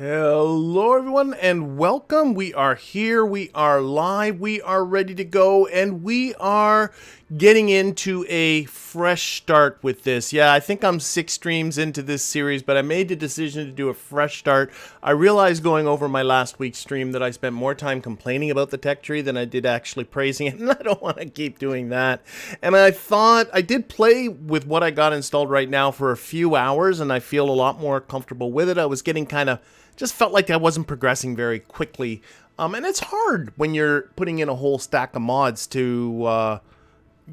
Hello everyone and welcome. We are here, we are live, we are ready to go, and we are getting into a fresh start with this. Yeah, I think I'm 6 streams into this series, but I made the decision to do a fresh start. I realized going over my last week's stream that I spent more time complaining about the tech tree than I did actually praising it, and I don't want to keep doing that. And I thought I did play with what I got installed right now for a few hours, and I feel a lot more comfortable with it. I was getting just felt like I wasn't progressing very quickly. And it's hard when you're putting in a whole stack of mods to,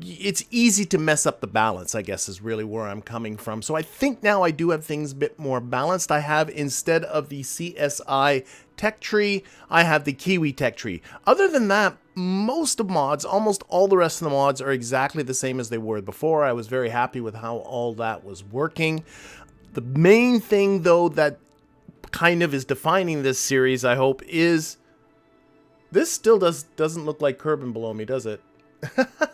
it's easy to mess up the balance, I guess, is really where I'm coming from. So I think now I do have things a bit more balanced. I have, instead of the CSI Tech Tree, I have the Kiwi Tech Tree. Other than that, most of mods, almost all the rest of the mods are exactly the same as they were before. I was very happy with how all that was working. The main thing, though, that kind of is defining this series, I hope, is this still doesn't look like Kerbin below me, does it?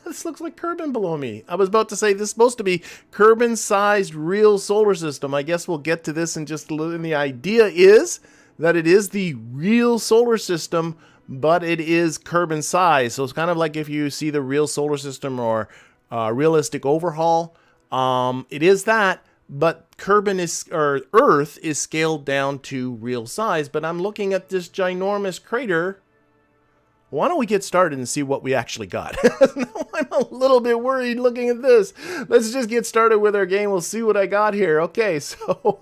This looks like Kerbin below me. I was about to say this is supposed to be Kerbin-sized real solar system. I guess we'll get to this in just a little. And the idea is that it is the real solar system, but it is Kerbin size. So it's kind of like if you see the real solar system or realistic overhaul. It is that. But Kerbin is, or Earth is scaled down to real size. But I'm looking at this ginormous crater. Why don't we get started and see what we actually got? Now I'm a little bit worried looking at this. Let's just get started with our game. We'll see what I got here. Okay, so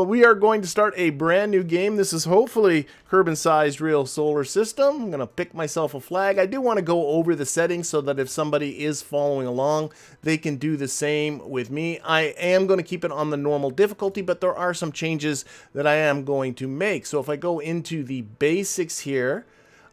we are going to start a brand new game. This is hopefully Kerbin-sized real solar system. I'm going to pick myself a flag. I do want to go over the settings so that if somebody is following along, they can do the same with me. I am going to keep it on the normal difficulty, but there are some changes that I am going to make. So if I go into the basics here,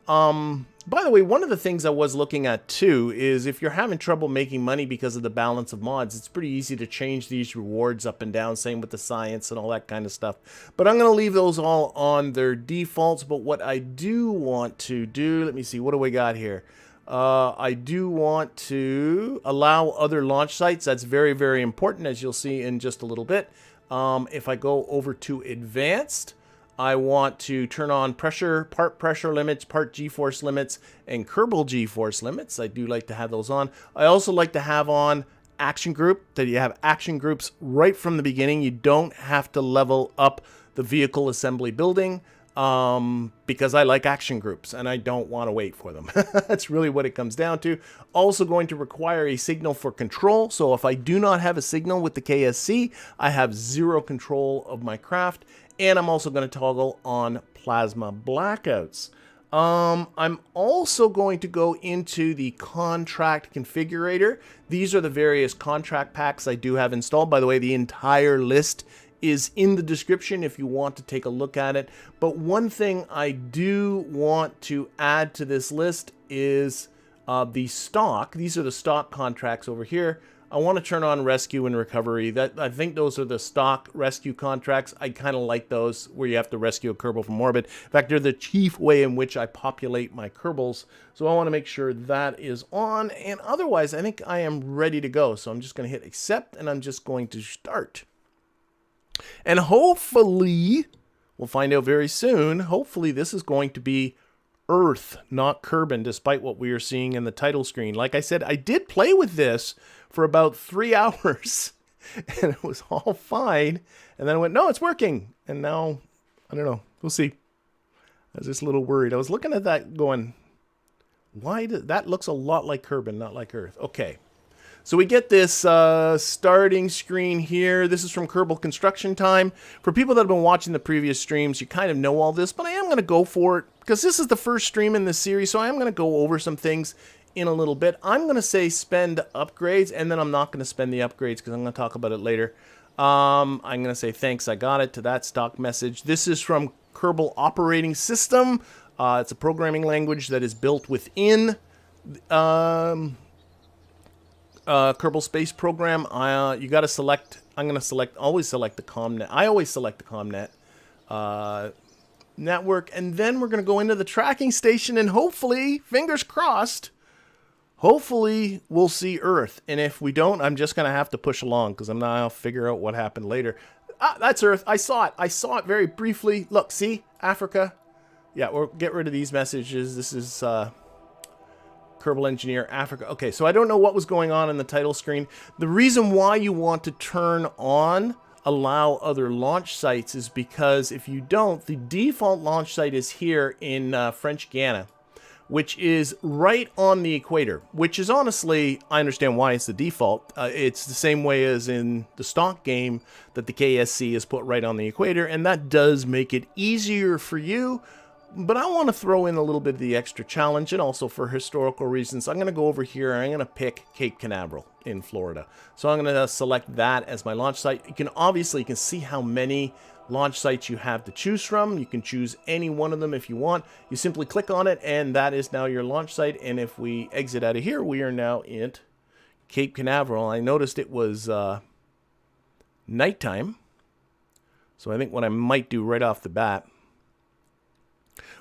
by the way, one of the things I was looking at too is if you're having trouble making money because of the balance of mods, it's pretty easy to change these rewards up and down, same with the science and all that kind of stuff. But I'm going to leave those all on their defaults. But what I do want to do, let me see, what do we got here? I do want to allow other launch sites. That's very, very important, as you'll see in just a little bit. If I go over to advanced, I want to turn on part pressure limits, part G-force limits, and Kerbal G-force limits. I do like to have those on. I also like to have on action group, that you have action groups right from the beginning. You don't have to level up the vehicle assembly building because I like action groups and I don't want to wait for them. That's really what it comes down to. Also going to require a signal for control. So if I do not have a signal with the KSC, I have 0 control of my craft. And I'm also going to toggle on plasma blackouts. I'm also going to go into the contract configurator. These are the various contract packs I do have installed. By the way, the entire list is in the description if you want to take a look at it. But one thing I do want to add to this list is the stock. These are the stock contracts over here. I want to turn on rescue and recovery. I think those are the stock rescue contracts. I kind of like those where you have to rescue a Kerbal from orbit. In fact, they're the chief way in which I populate my Kerbals. So I want to make sure that is on. And otherwise, I think I am ready to go. So I'm just going to hit accept and I'm just going to start. And hopefully, we'll find out very soon, hopefully this is going to be Earth, not Kerbin, despite what we are seeing in the title screen. Like I said, I did play with this for about 3 hours, and it was all fine. And then I went, no, it's working. And now, I don't know. We'll see. I was just a little worried. I was looking at that going, why that looks a lot like Kerbin, not like Earth. Okay. So we get this starting screen here. This is from Kerbal Construction Time. For people that have been watching the previous streams, you kind of know all this, but I am going to go for it because this is the first stream in this series, so I am going to go over some things in a little bit. I'm going to say spend upgrades, and then I'm not going to spend the upgrades because I'm going to talk about it later. I'm going to say thanks, I got it, to that stock message. This is from Kerbal Operating System. It's a programming language that is built within Kerbal Space Program. You got to select, I'm going to select, always select the CommNet. I always select the CommNet network, and then we're going to go into the tracking station, and hopefully, fingers crossed, hopefully we'll see Earth. And if we don't, I'm just going to have to push along because I'll figure out what happened later. that's Earth. I saw it. I saw it very briefly. Look, see? Africa. Yeah, we'll get rid of these messages. This is Kerbal Engineer Africa. Okay, so I don't know what was going on in the title screen. The reason why you want to turn on allow other launch sites is because if you don't, the default launch site is here in French Guiana, which is right on the equator, which is honestly, I understand why it's the default. It's the same way as in the stock game that the KSC is put right on the equator, and that does make it easier for you. But I want to throw in a little bit of the extra challenge, and also for historical reasons. I'm going to go over here and I'm going to pick Cape Canaveral in Florida. So I'm going to select that as my launch site. You can see how many launch sites you have to choose from. You can choose any one of them if you want. You simply click on it and that is now your launch site. And if we exit out of here, we are now in Cape Canaveral. I noticed it was nighttime. So I think what I might do right off the bat.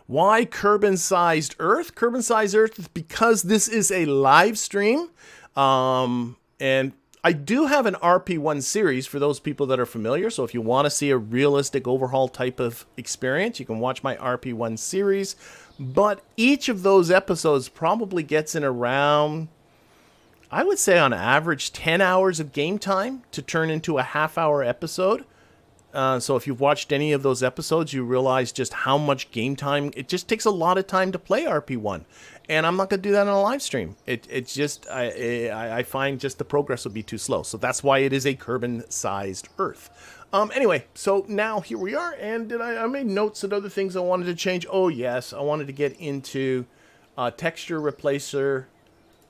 Why Kerbin-sized Earth? Kerbin-sized Earth is because this is a live stream. And I do have an RP1 series for those people that are familiar. So if you want to see a realistic overhaul type of experience, you can watch my RP1 series. But each of those episodes probably gets in around, I would say on average, 10 hours of game time to turn into a half-hour episode. So if you've watched any of those episodes, you realize just how much game time. It just takes a lot of time to play RP1. And I'm not going to do that on a live stream. It's just, I find just the progress would be too slow. So that's why it is a Kerbin-sized Earth. Anyway, so now here we are. And I made notes and other things I wanted to change. Oh, yes. I wanted to get into texture replacer.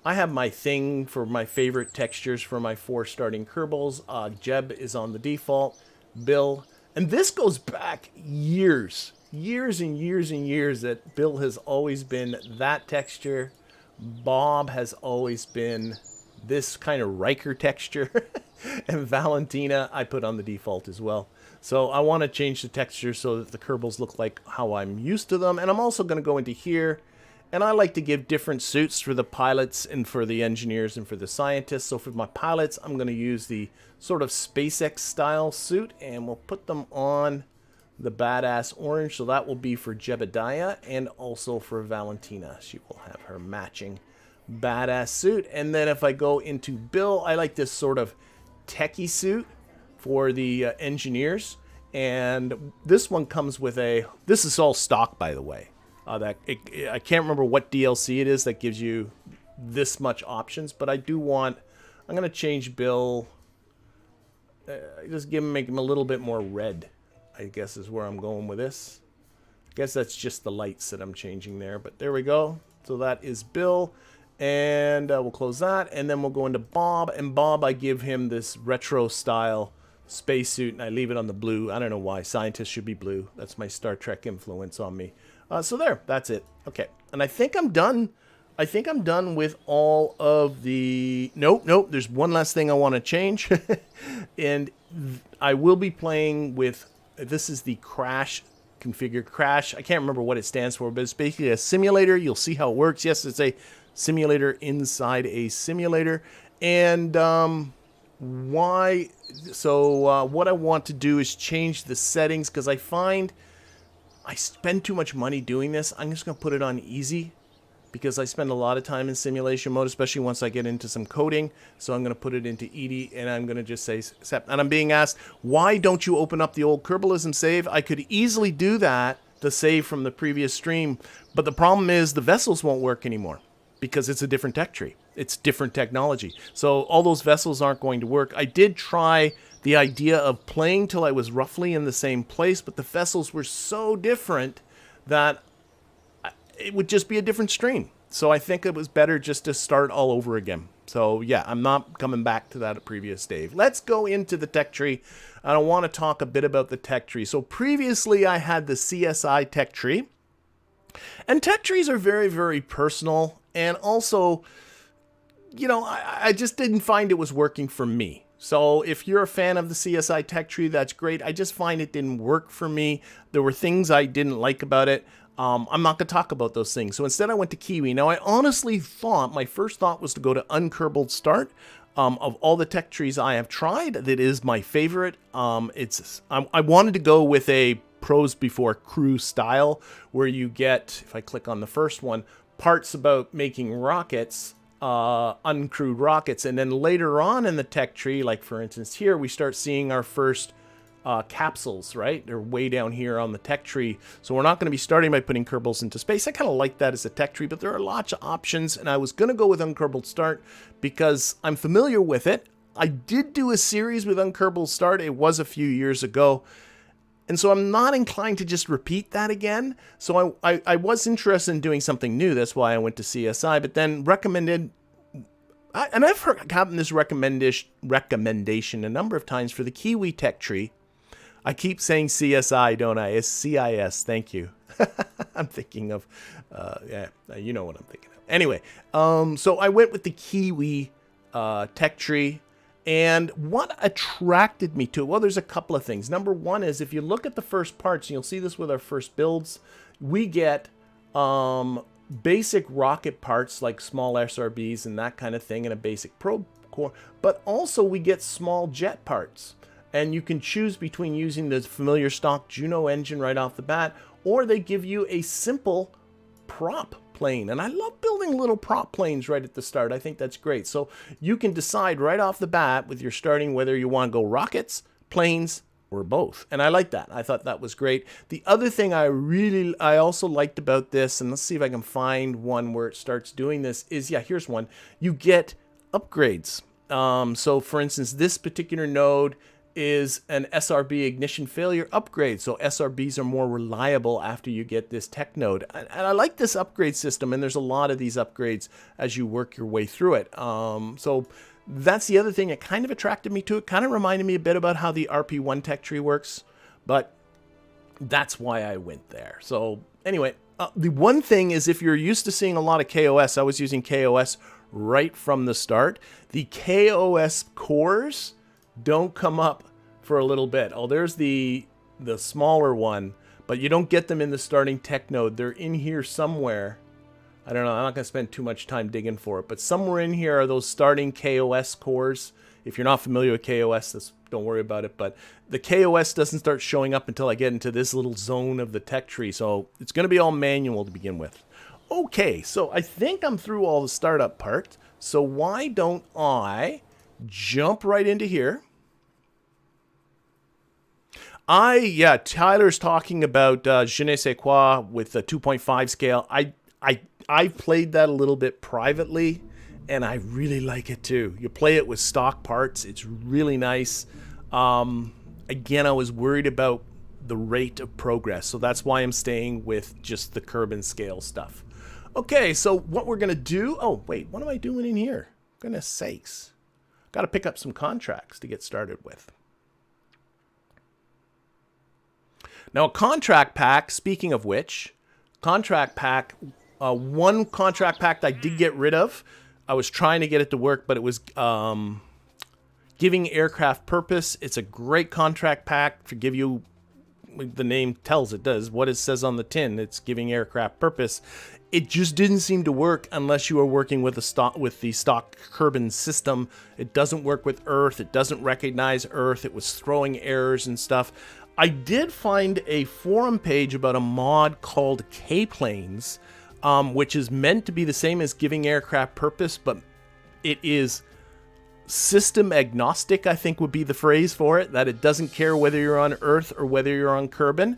I have my thing for my favorite textures for my 4 starting Kerbals. Jeb is on the default. Bill, and this goes back years and years and years that Bill has always been that texture. Bob has always been this kind of Riker texture. And Valentina I put on the default as well. So I want to change the texture so that the Kerbals look like how I'm used to them. And I'm also going to go into here. And I like to give different suits for the pilots and for the engineers and for the scientists. So for my pilots, I'm going to use the sort of SpaceX style suit. And we'll put them on the badass orange. So that will be for Jebediah and also for Valentina. She will have her matching badass suit. And then if I go into Bill, I like this sort of techie suit for the engineers. And this one comes with this is all stock, by the way. I can't remember what DLC it is that gives you this much options, but I do want, I'm going to change Bill, just make him a little bit more red, I guess is where I'm going with this. I guess that's just the lights that I'm changing there, but there we go. So that is Bill, and we'll close that, and then we'll go into Bob, and Bob, I give him this retro style spacesuit, and I leave it on the blue. I don't know why. Scientists should be blue. That's my Star Trek influence on me. So there, that's it. Okay, and I think I'm done. I think I'm done with all of the... Nope, there's one last thing I want to change. And I will be playing with... This is the KRASH configure. KRASH, I can't remember what it stands for, but it's basically a simulator. You'll see how it works. Yes, it's a simulator inside a simulator. And why... So what I want to do is change the settings because I find... I spend too much money doing this. I'm just going to put it on easy because I spend a lot of time in simulation mode, especially once I get into some coding. So I'm going to put it into ED and I'm going to just say accept. And I'm being asked, why don't you open up the old Kerbalism save? I could easily do that to save from the previous stream. But the problem is the vessels won't work anymore because it's a different tech tree. It's different technology. So all those vessels aren't going to work. I did try the idea of playing till I was roughly in the same place, but the vessels were so different that it would just be a different stream. So I think it was better just to start all over again. So yeah, I'm not coming back to that previous save. Let's go into the tech tree. And I want to talk a bit about the tech tree. So previously I had the CSI tech tree. And tech trees are very, very personal. And also, you know, I just didn't find it was working for me. So if you're a fan of the CSI tech tree, that's great. I just find it didn't work for me. There were things I didn't like about it. I'm not going to talk about those things. So instead I went to Kiwi. Now I honestly thought, my first thought was to go to uncurbled start. Of all the tech trees I have tried, that is my favorite. I wanted to go with a pros before crew style, where you get, if I click on the first one, parts about making rockets, uncrewed rockets, and then later on in the tech tree, like for instance here, we start seeing our first capsules, right? They're way down here on the tech tree. So we're not going to be starting by putting Kerbals into space. I kind of like that as a tech tree, but there are lots of options, and I was going to go with Unkerbal Start because I'm familiar with it. I did do a series with Unkerbal Start. It was a few years ago. And so I'm not inclined to just repeat that again. So I was interested in doing something new. That's why I went to CSI, but then recommended, and I've gotten this recommendation a number of times for the Kiwi Tech Tree. I keep saying CSI, don't I? It's CIS. Thank you. I'm thinking of, yeah, you know what I'm thinking of. Anyway, so I went with the Kiwi Tech Tree. And what attracted me to it? Well, there's a couple of things. Number one is if you look at the first parts, and you'll see this with our first builds, we get basic rocket parts like small SRBs and that kind of thing and a basic probe core. But also we get small jet parts. And you can choose between using the familiar stock Juno engine right off the bat, or they give you a simple prop plane. And I love building little prop planes right at the start. I think that's great. So you can decide right off the bat with your starting whether you want to go rockets, planes, or both. And I like that. I thought that was great. The other thing I also liked about this, and let's see if I can find one where it starts doing this, is, yeah, here's one. You get upgrades. So for instance, this particular node is an SRB ignition failure upgrade. So SRBs are more reliable after you get this tech node. And I like this upgrade system, and there's a lot of these upgrades as you work your way through it. So that's the other thing that kind of attracted me to it. Kind of reminded me a bit about how the RP1 tech tree works, but that's why I went there. So anyway, the one thing is if you're used to seeing a lot of KOS, I was using KOS right from the start. The KOS cores don't come up for a little bit. Oh, there's the smaller one, but you don't get them in the starting tech node. They're in here somewhere. I don't know. I'm not going to spend too much time digging for it, but somewhere in here are those starting KOS cores. If you're not familiar with KOS, don't worry about it. But the KOS doesn't start showing up until I get into this little zone of the tech tree. So it's going to be all manual to begin with. Okay, so I think I'm through all the startup part. So why don't I jump right into here? Tyler's talking about Je ne sais quoi with the 2.5 scale. I've played that a little bit privately, and I really like it too. You play it with stock parts. It's really nice. Again, I was worried about the rate of progress, so that's why I'm staying with just the Kerbal scale stuff. Okay, so what we're going to do... Oh, wait, what am I doing in here? Goodness sakes. Got to pick up some contracts to get started with. Now, a contract pack, speaking of which, contract pack, one contract pack I did get rid of. I was trying to get it to work, but it was giving aircraft purpose. It's a great contract pack to give you, the name tells it does, what it says on the tin. It's giving aircraft purpose. It just didn't seem to work unless you are working with the stock Kerbal system. It doesn't work with Earth. It doesn't recognize Earth. It was throwing errors and stuff. I did find a forum page about a mod called K-Planes, which is meant to be the same as giving aircraft purpose, but it is system agnostic, I think would be the phrase for it, that it doesn't care whether you're on Earth or whether you're on Kerbal.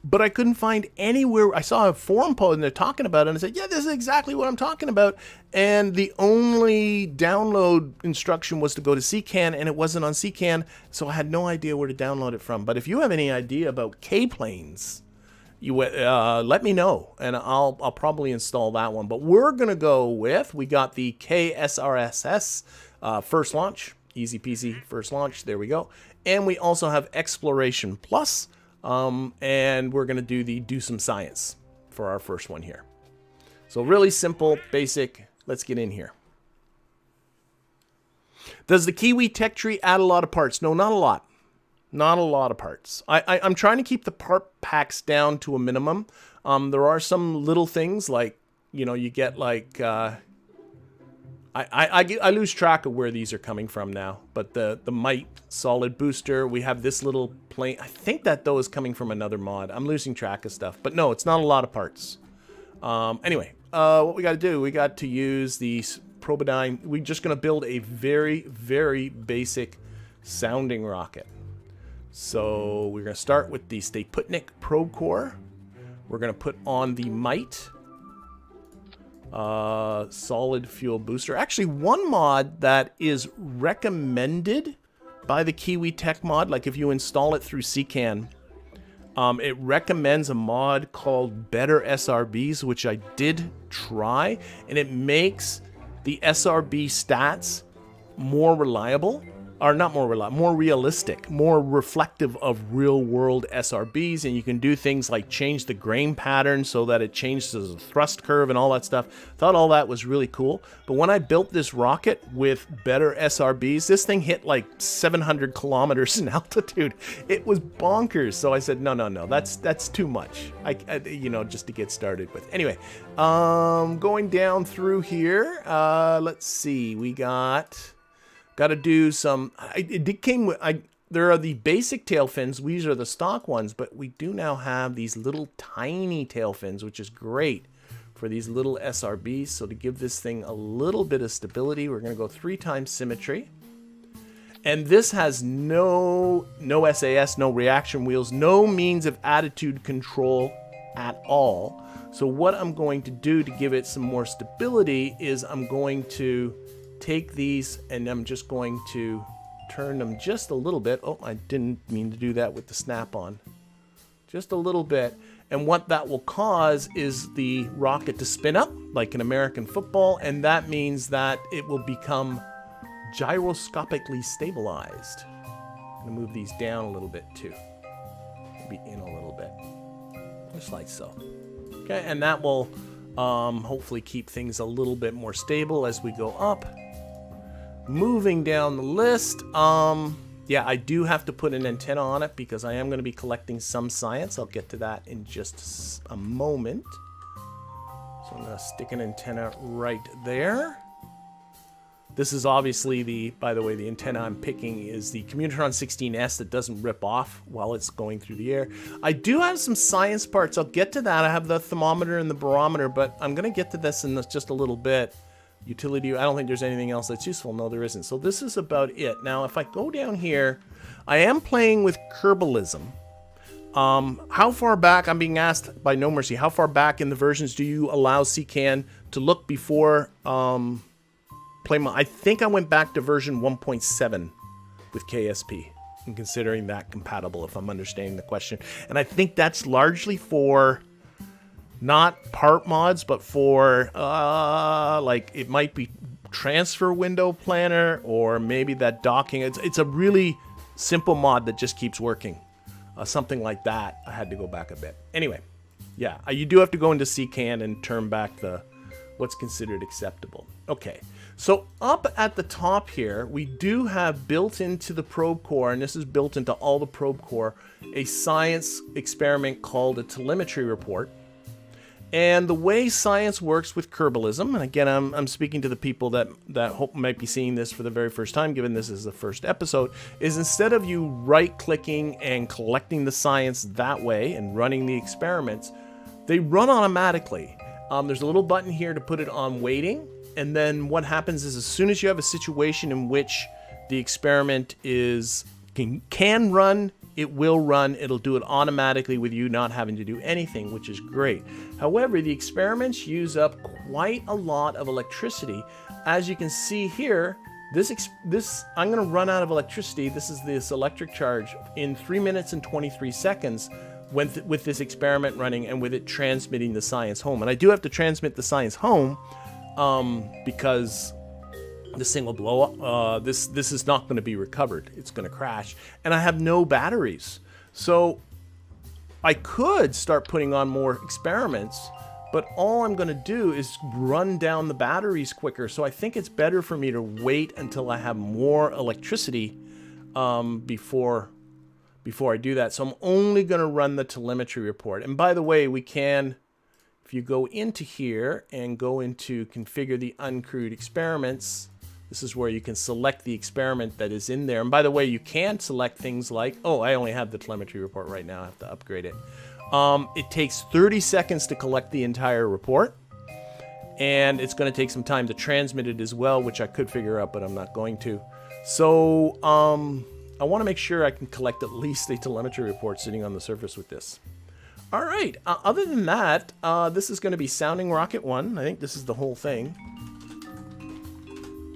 But I couldn't find anywhere. I saw a forum post and they're talking about it, and I said, yeah, this is exactly what I'm talking about. And the only download instruction was to go to CCAN, and it wasn't on CCAN, so I had no idea where to download it from. But if you have any idea about K-Planes, you let me know, and I'll probably install that one. But we're going to go with, we got the KSRSS first launch, easy peasy first launch, there we go. And we also have Exploration Plus. And we're going to do some science for our first one here. So really simple, basic. Let's get in here. Does the Kiwi Tech Tree add a lot of parts? No, not a lot. Not a lot of parts. I'm trying to keep the part packs down to a minimum. There are some little things like, you know, you get like I lose track of where these are coming from now. But the Might solid booster, we have this little plane. I think that though is coming from another mod. I'm losing track of stuff. But no, it's not a lot of parts. Anyway, what we got to do, we got to use these Probodyne. We're just going to build a very, very basic sounding rocket. So we're going to start with the Stay Putnik probe core. We're going to put on the Might solid fuel booster. Actually, one mod that is recommended by the Kiwi Tech mod, like if you install it through CCAN, it recommends a mod called Better SRBs, which I did try, and it makes the SRB stats more reliable. Or not more reliable, more realistic, more reflective of real-world SRBs, and you can do things like change the grain pattern so that it changes the thrust curve and all that stuff. Thought all that was really cool. But when I built this rocket with better SRBs, this thing hit like 700 kilometers in altitude. It was bonkers. So I said, no, that's too much. You know, just to get started with. Anyway, going down through here, let's see, we got to do some. It came with. There are the basic tail fins. These are the stock ones, but we do now have these little tiny tail fins, which is great for these little SRBs. So to give this thing a little bit of stability, we're going to go 3 times symmetry. And this has no SAS, no reaction wheels, no means of attitude control at all. So what I'm going to do to give it some more stability is I'm going to take these and I'm just going to turn them just a little bit. Oh, I didn't mean to do that with the snap-on. Just a little bit. And what that will cause is the rocket to spin up like an American football, and that means that it will become gyroscopically stabilized. I'm going to move these down a little bit too. Maybe in a little bit. Just like so. Okay, and that will hopefully keep things a little bit more stable as we go up. Moving down the list, yeah, I do have to put an antenna on it because I am going to be collecting some science. I'll get to that in just a moment. So I'm going to stick an antenna right there. This is obviously by the way, the antenna I'm picking is the Commutron 16S that doesn't rip off while it's going through the air. I do have some science parts. I'll get to that. I have the thermometer and the barometer, but I'm going to get to this in just a little bit. Utility, I don't think there's anything else that's useful. No, there isn't. So this is about it. Now, if I go down here, I am playing with Kerbalism. How far back, I'm being asked by No Mercy, how far back in the versions do you allow CCAN to look before I think I went back to version 1.7 with KSP, and considering that compatible, if I'm understanding the question. And I think that's largely for not part mods, but for like it might be transfer window planner or maybe that docking. It's a really simple mod that just keeps working. Something like that. I had to go back a bit. Anyway, yeah, you do have to go into CCAN and turn back what's considered acceptable. Okay, so up at the top here, we do have built into the probe core, and this is built into all the probe core, a science experiment called a telemetry report. And the way science works with Kerbalism, and again, I'm speaking to the people that hope might be seeing this for the very first time, given this is the first episode, is instead of you right-clicking and collecting the science that way and running the experiments, they run automatically. There's a little button here to put it on waiting, and then what happens is as soon as you have a situation in which the experiment can run, it will run. It'll do it automatically with you not having to do anything, which is great. However, the experiments use up quite a lot of electricity. As you can see here, this I'm going to run out of electricity. This is this electric charge in 3 minutes and 23 seconds with this experiment running and with it transmitting the science home. And I do have to transmit the science home because this thing will blow up. This is not going to be recovered. It's going to crash. And I have no batteries. So I could start putting on more experiments, but all I'm going to do is run down the batteries quicker. So I think it's better for me to wait until I have more electricity before I do that. So I'm only going to run the telemetry report. And by the way, we can, if you go into here and go into configure the uncrewed experiments, this is where you can select the experiment that is in there. And by the way, you can select things like, oh, I only have the telemetry report right now. I have to upgrade it. It takes 30 seconds to collect the entire report. And it's going to take some time to transmit it as well, which I could figure out, but I'm not going to. So I want to make sure I can collect at least a telemetry report sitting on the surface with this. All right. Other than that, this is going to be Sounding Rocket 1. I think this is the whole thing.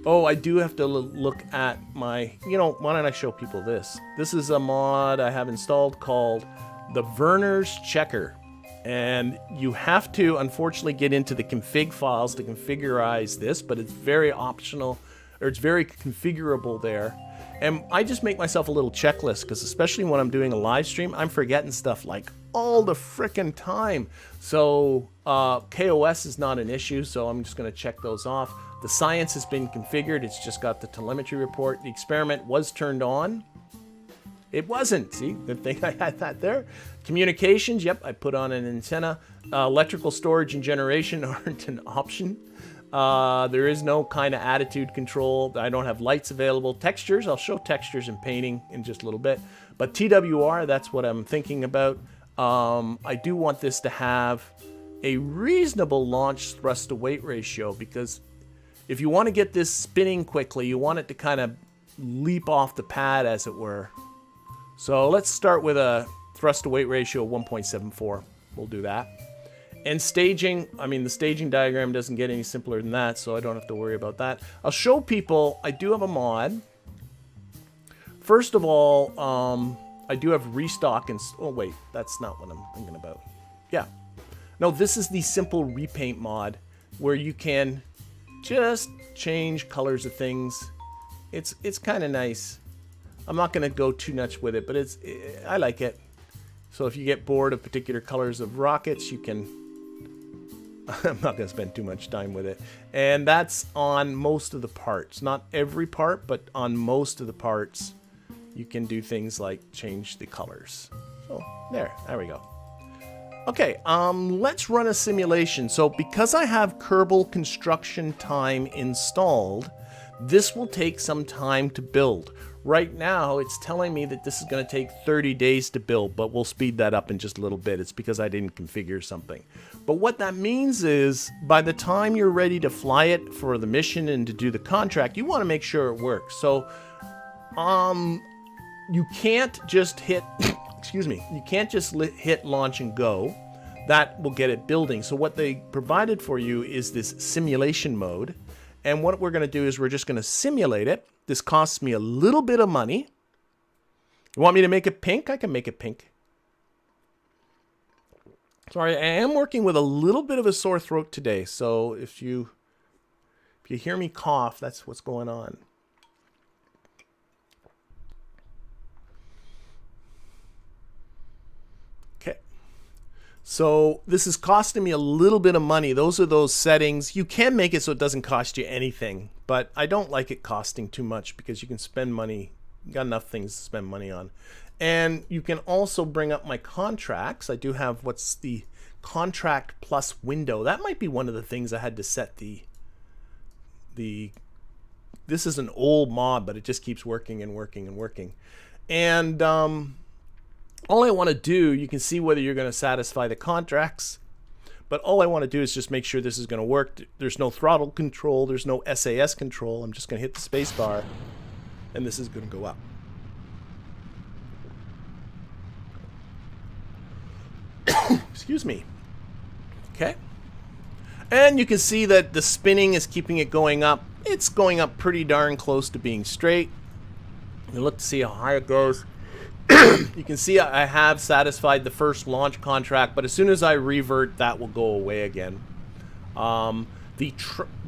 Oh, I do have to look at my, you know, why don't I show people this? This is a mod I have installed called the Werner's Checker. And you have to, unfortunately, get into the config files to configurize this, but it's very optional, or it's very configurable there. And I just make myself a little checklist, because especially when I'm doing a live stream, I'm forgetting stuff like all the frickin' time. So KOS is not an issue, so I'm just going to check those off. The science has been configured. It's just got the telemetry report. The experiment was turned on. It wasn't. See, good thing I had that there. Communications, yep, I put on an antenna. Electrical storage and generation aren't an option. There is no kind of attitude control. I don't have lights available. Textures, I'll show textures and painting in just a little bit. But TWR, that's what I'm thinking about. I do want this to have a reasonable launch thrust to weight ratio, because if you want to get this spinning quickly, you want it to kind of leap off the pad, as it were. So let's start with a thrust to weight ratio of 1.74. We'll do that. And staging, I mean, the staging diagram doesn't get any simpler than that, so I don't have to worry about that. I'll show people, I do have a mod. First of all, I do have restock and, oh wait, that's not what I'm thinking about. Yeah. No, this is the simple repaint mod, where you can just change colors of things. It's kind of nice. I'm not going to go too much with it, but I like it. So if you get bored of particular colors of rockets, you can... I'm not going to spend too much time with it. And that's on most of the parts. Not every part, but on most of the parts, you can do things like change the colors. So there we go. Okay, let's run a simulation. So because I have Kerbal construction time installed, this will take some time to build. Right now, it's telling me that this is going to take 30 days to build, but we'll speed that up in just a little bit. It's because I didn't configure something. But what that means is, by the time you're ready to fly it for the mission and to do the contract, you want to make sure it works. So, you can't just hit, excuse me, you can't just hit launch and go. That will get it building. So what they provided for you is this simulation mode. And what we're going to do is we're just going to simulate it. This costs me a little bit of money. You want me to make it pink? I can make it pink. Sorry, I am working with a little bit of a sore throat today. So if you hear me cough, that's what's going on. So this is costing me a little bit of money. Those are those settings. You can make it so it doesn't cost you anything, but I don't like it costing too much, because you can spend money. You got enough things to spend money on. And you can also bring up my contracts. I do have what's the contract plus window. That might be one of the things I had to set this is an old mod, but it just keeps working and working and working. And all I want to do, you can see whether you're going to satisfy the contracts, but all I want to do is just make sure this is going to work. There's no throttle control. There's no SAS control. I'm just going to hit the space bar, and this is going to go up. Excuse me. Okay. And you can see that the spinning is keeping it going up. It's going up pretty darn close to being straight. You look to see how high it goes. You can see I have satisfied the first launch contract, but as soon as I revert, that will go away again.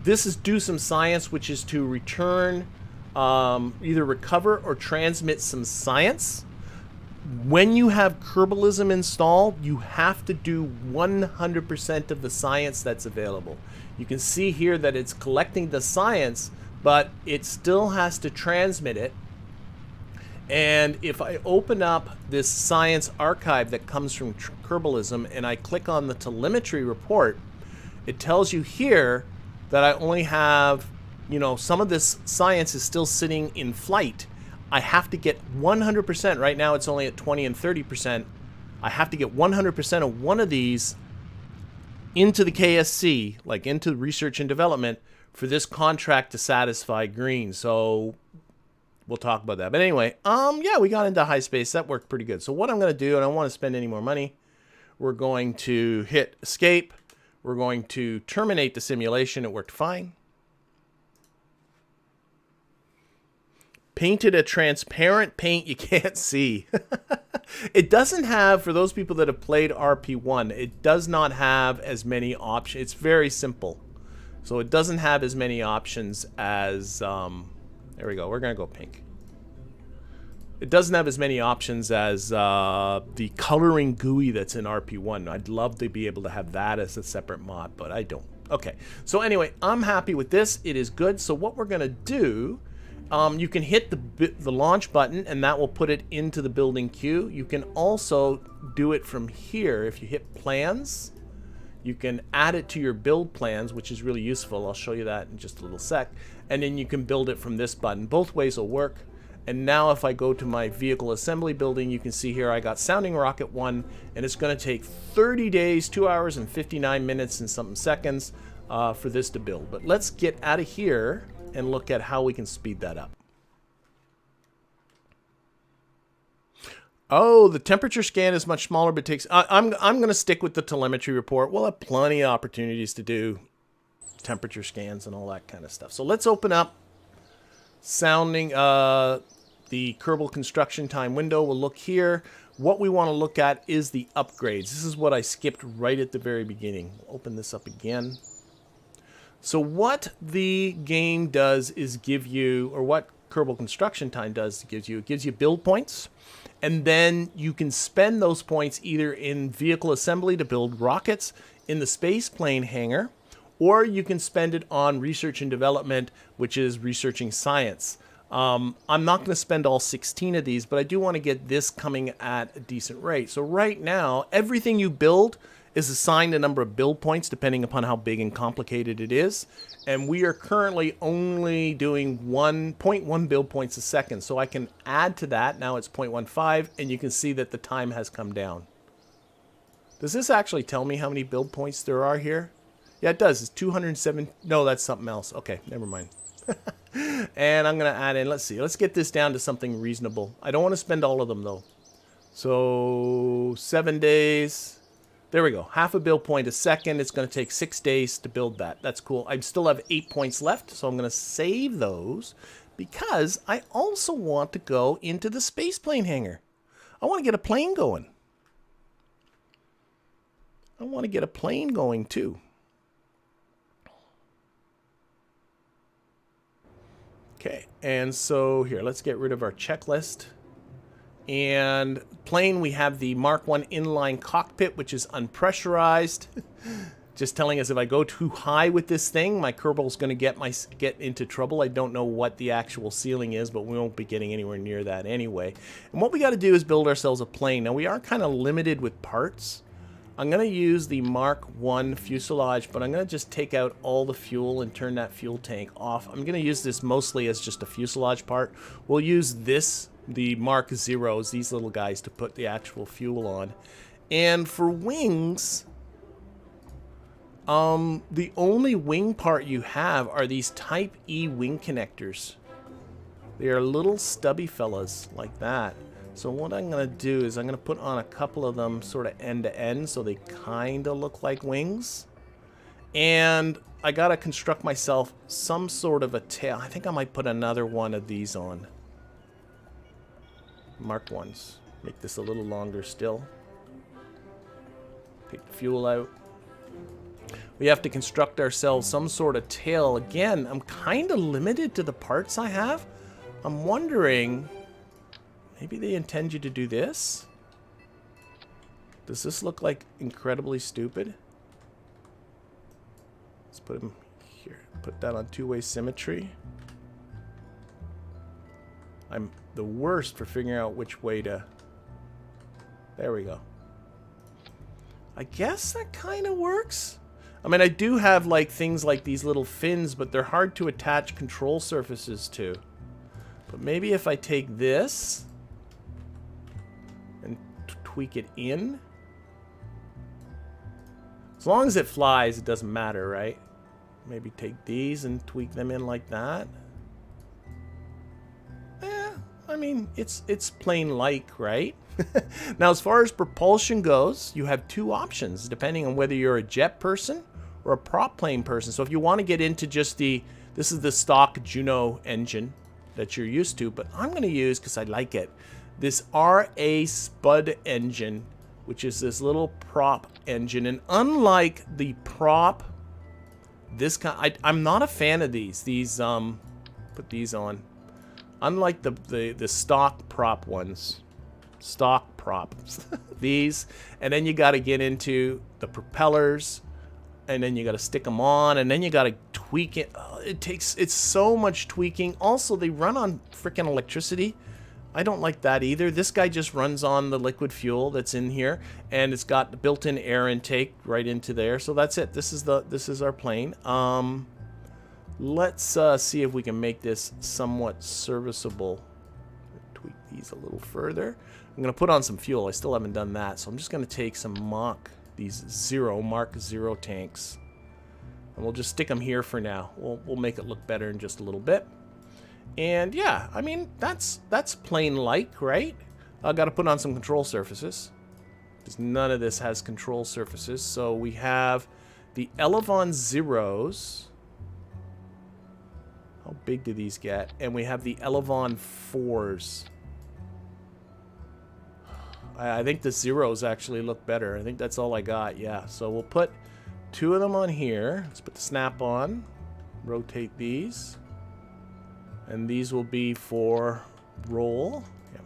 This is do some science, which is to return, either recover or transmit some science. When you have Kerbalism installed, you have to do 100% of the science that's available. You can see here that it's collecting the science, but it still has to transmit it. And if I open up this science archive that comes from Kerbalism and I click on the telemetry report, it tells you here that I only have, you know, some of this science is still sitting in flight. I have to get 100%. Right now it's only at 20 and 30%. I have to get 100% of one of these into the KSC, like into research and development, for this contract to satisfy green. So we'll talk about that. But anyway, yeah, we got into high space. That worked pretty good. So what I'm going to do, and I don't want to spend any more money, we're going to hit escape. We're going to terminate the simulation. It worked fine. Painted a transparent paint you can't see. It doesn't have, for those people that have played RP1, it does not have as many options. It's very simple. So it doesn't have as many options as, there we go, we're going to go pink. It doesn't have as many options as the coloring GUI that's in RP1. I'd love to be able to have that as a separate mod, but I don't. Okay, so anyway, I'm happy with this. It is good. So what we're going to do, you can hit the launch button and that will put it into the building queue. You can also do it from here. If you hit plans, you can add it to your build plans, which is really useful. I'll show you that in just a little sec. And then you can build it from this button. Both ways will work. And now if I go to my vehicle assembly building, you can see here I got Sounding Rocket 1, and it's going to take 30 days, 2 hours and 59 minutes and something seconds for this to build. But let's get out of here and look at how we can speed that up. Oh, the temperature scan is much smaller, but takes... I'm going to stick with the telemetry report. We'll have plenty of opportunities to do temperature scans and all that kind of stuff. So let's open up Sounding... the Kerbal construction time window. We'll look here. What we want to look at is the upgrades. This is what I skipped right at the very beginning. We'll open this up again. So what the game does is give you, or what Kerbal construction time does, it gives you build points, and then you can spend those points either in vehicle assembly to build rockets in the space plane hangar, or you can spend it on research and development, which is researching science. I'm not going to spend all 16 of these, but I do want to get this coming at a decent rate. So right now, everything you build is assigned a number of build points depending upon how big and complicated it is. And we are currently only doing 1.1 build points a second. So I can add to that. Now it's 0.15, and you can see that the time has come down. Does this actually tell me how many build points there are here? Yeah, it does. It's 207. No, that's something else. Okay, never mind. And I'm going to add in, let's see, let's get this down to something reasonable. I don't want to spend all of them though. So 7 days. There we go. Half a build point a second. It's going to take 6 days to build that. That's cool. I still have 8 points left, so I'm going to save those because I also want to go into the space plane hangar. I want to get a plane going. I want to get a plane going too. Okay, and so here, let's get rid of our checklist. And plane, we have the Mark 1 inline cockpit, which is unpressurized. Just telling us if I go too high with this thing, my Kerbal's going to get into trouble. I don't know what the actual ceiling is, but we won't be getting anywhere near that anyway. And what we got to do is build ourselves a plane. Now, we are kind of limited with parts. I'm going to use the Mark 1 fuselage, but I'm going to just take out all the fuel and turn that fuel tank off. I'm going to use this mostly as just a fuselage part. We'll use this, the Mark Zeros, these little guys, to put the actual fuel on. And for wings, the only wing part you have are these Type E wing connectors. They are little stubby fellas like that. So what I'm going to do is I'm going to put on a couple of them sort of end to end so they kind of look like wings. And I got to construct myself some sort of a tail. I think I might put another one of these on. Mark 1s. Make this a little longer still. Take the fuel out. We have to construct ourselves some sort of tail. Again, I'm kind of limited to the parts I have. I'm wondering... maybe they intend you to do this? Does this look like incredibly stupid? Let's put them here. Put that on two-way symmetry. I'm the worst for figuring out which way to... there we go. I guess that kind of works. I mean, I do have like things like these little fins, but they're hard to attach control surfaces to. But maybe if I take this and tweak it in. As long as it flies, it doesn't matter, right? Maybe take these and tweak them in like that. I mean, it's plain like, right? Now, as far as propulsion goes, you have two options, depending on whether you're a jet person or a prop plane person. So if you want to get into just this is the stock Juno engine that you're used to, but I'm going to use, because I like it, this RA Spud engine, which is this little prop engine. And unlike the prop, I'm not a fan of these. Put these on. Unlike the stock prop ones, stock props, these, and then you got to get into the propellers, and then you got to stick them on, and then you got to tweak it. Oh, it's so much tweaking. Also, they run on freaking electricity. I don't like that either. This guy just runs on the liquid fuel that's in here, and it's got the built-in air intake right into there. So that's it. This is our plane. Let's see if we can make this somewhat serviceable. Tweak these a little further. I'm going to put on some fuel. I still haven't done that, so I'm just going to take some Mark 0 tanks, and we'll just stick them here for now. We'll make it look better in just a little bit. And yeah, I mean, that's plain like, right? I got to put on some control surfaces, because none of this has control surfaces. So we have the Elevon Zeros. How big do these get? And we have the Elevon 4s. I think the Zeros actually look better. I think that's all I got, yeah. So we'll put two of them on here. Let's put the snap on. Rotate these. And these will be for roll. Yeah.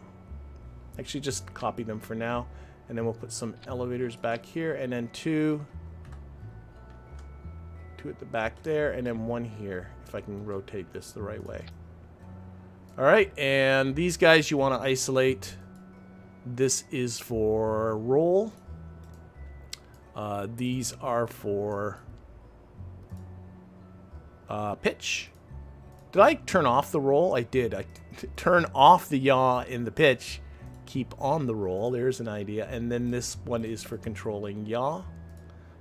Actually, just copy them for now. And then we'll put some elevators back here. And then two at the back there, and then one here, if I can rotate this the right way. All right, and these guys you want to isolate. This is for roll. These are for pitch. Did I turn off the roll? I did. I turn off the yaw in the pitch, keep on the roll. There's an idea. And then this one is for controlling yaw.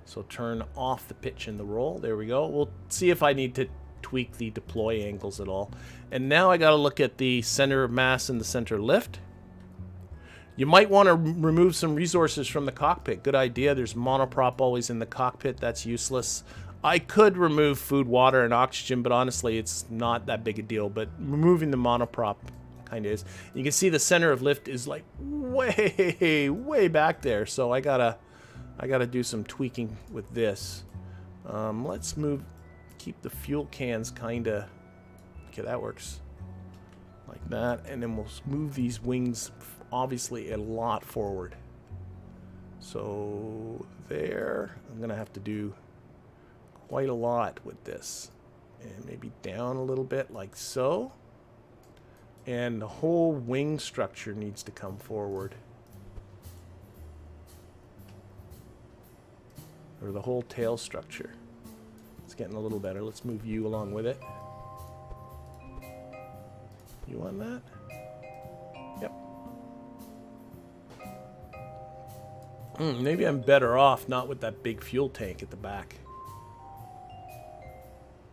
So turn off the pitch and the roll. There we go. We'll see if I need to tweak the deploy angles at all. And now I got to look at the center of mass and the center lift. You might want to remove some resources from the cockpit. Good idea. There's monoprop always in the cockpit. That's useless. I could remove food, water, and oxygen, but honestly, it's not that big a deal. But removing the monoprop kind of is. You can see the center of lift is like way back there. So I gotta do some tweaking with this. Let's keep the fuel cans kinda, okay, that works. Like that, and then we'll move these wings obviously a lot forward. So there, I'm gonna have to do quite a lot with this. And maybe down a little bit like so. And the whole wing structure needs to come forward. Or the whole tail structure. It's getting a little better. Let's move you along with it. You want that? Yep. Maybe I'm better off not with that big fuel tank at the back.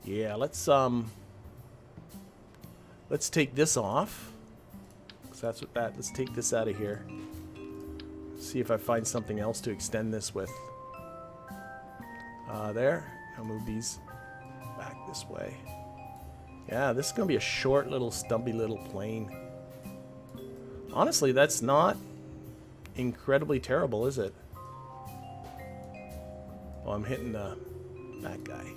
Yeah, let's take this off. 'Cause that's what let's take this out of here. See if I find something else to extend this with. There. I'll move these back this way. Yeah, this is going to be a short little stumpy little plane. Honestly, that's not incredibly terrible, is it? Oh, I'm hitting that guy.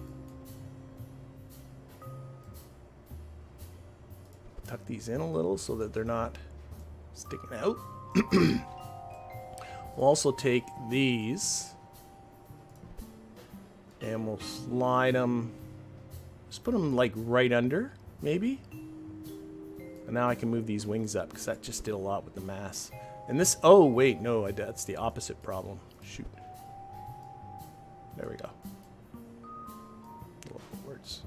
Tuck these in a little so that they're not sticking out. We'll also take these. And we'll slide them, just put them like right under, maybe. And now I can move these wings up, because that just did a lot with the mass. And this, oh wait, no, that's the opposite problem. Shoot. There we go. Words.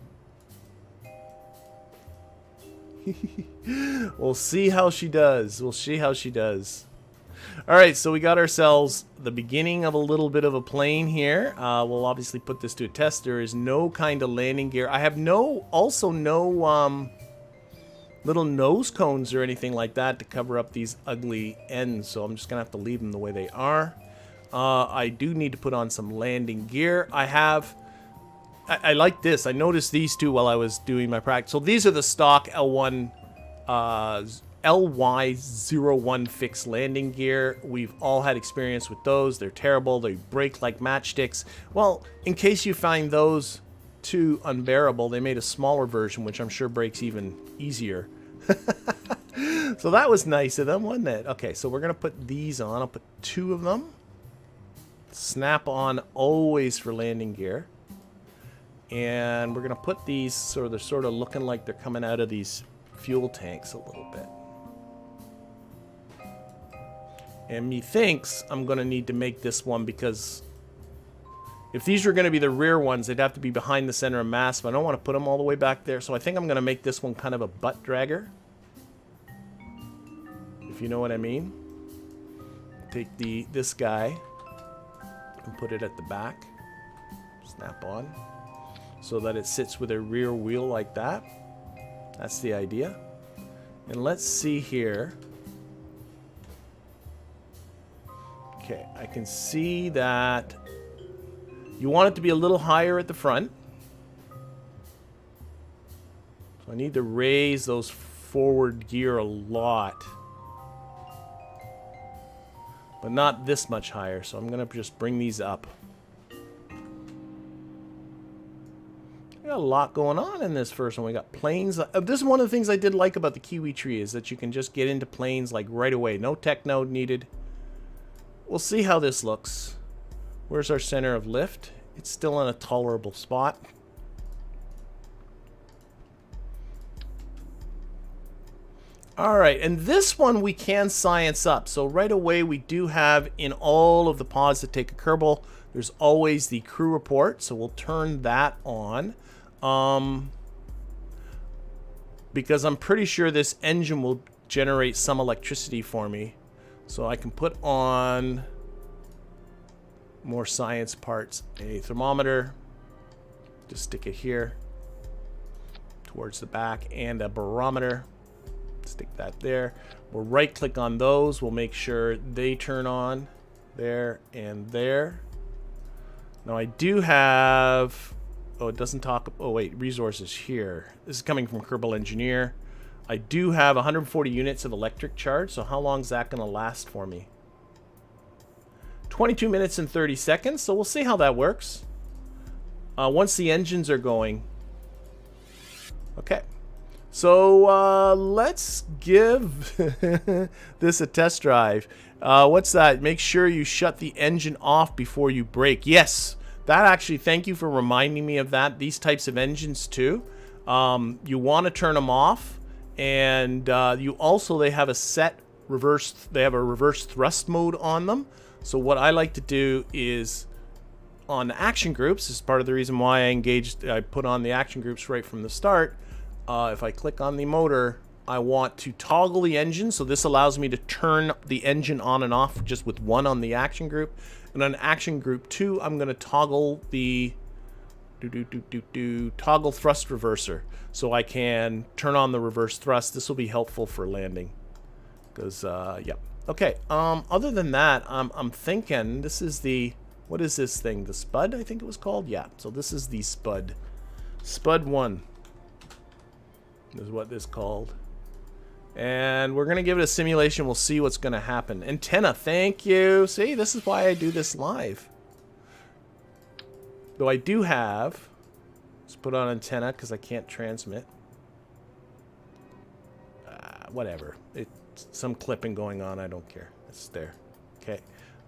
We'll see how she does. We'll see how she does. All right, so we got ourselves the beginning of a little bit of a plane here. We'll obviously put this to a test. There is no kind of landing gear. I have also no little nose cones or anything like that to cover up these ugly ends, so I'm just gonna have to leave them the way they are. I do need to put on some landing gear. I like this. I noticed these two while I was doing my practice. So these are the stock LY01 fixed landing gear. We've all had experience with those. They're terrible. They break like matchsticks. Well, in case you find those too unbearable, they made a smaller version, which I'm sure breaks even easier. So that was nice of them, wasn't it? Okay, so we're going to put these on. I'll put 2 of them. Snap on always for landing gear. And we're going to put these they're sort of looking like they're coming out of these fuel tanks a little bit. And methinks I'm going to need to make this one, because if these were going to be the rear ones, they'd have to be behind the center of mass, but I don't want to put them all the way back there. So I think I'm going to make this one kind of a butt dragger, if you know what I mean. Take this guy and put it at the back. Snap on. So that it sits with a rear wheel like that. That's the idea. And let's see here. Okay, I can see that you want it to be a little higher at the front. So I need to raise those forward gear a lot. But not this much higher, so I'm going to just bring these up. We got a lot going on in this first one. We got planes. This is one of the things I did like about the Kiwi Tree, is that you can just get into planes like right away. No tech node needed. We'll see how this looks. Where's our center of lift? It's still in a tolerable spot. All right, and this one we can science up. So right away we do have, in all of the pods that take a Kerbal, there's always the crew report. So we'll turn that on. Because I'm pretty sure this engine will generate some electricity for me. So I can put on more science parts. A thermometer, just stick it here towards the back, and a barometer, stick that there. We'll right click on those. We'll make sure they turn on there and there. Now I do have, oh, it doesn't talk, oh wait, resources here. This is coming from Kerbal Engineer. I do have 140 units of electric charge, so how long is that going to last for me? 22 minutes and 30 seconds, so we'll see how that works. Once the engines are going. Okay. So let's give this a test drive. What's that? Make sure you shut the engine off before you brake. Yes, that actually, thank you for reminding me of that. These types of engines too. You want to turn them off. And you also, they have a reverse thrust mode on them. So what I like to do is, on action groups, this is part of the reason why I put on the action groups right from the start. If I click on the motor, I want to toggle the engine. So this allows me to turn the engine on and off just with one on the action group. And on action group 2, I'm going to toggle the toggle thrust reverser, so I can turn on the reverse thrust. This will be helpful for landing, because yeah. Okay, other than that, I'm thinking this is the, what is this thing, the Spud, I think it was called. Yeah, so this is the Spud 1 is what this is called. And we're gonna give it a simulation. We'll see what's gonna happen. Antenna, thank you. See, this is why I do this live. Though I do have, let's put on antenna because I can't transmit. Whatever. It's some clipping going on. I don't care. It's there. Okay.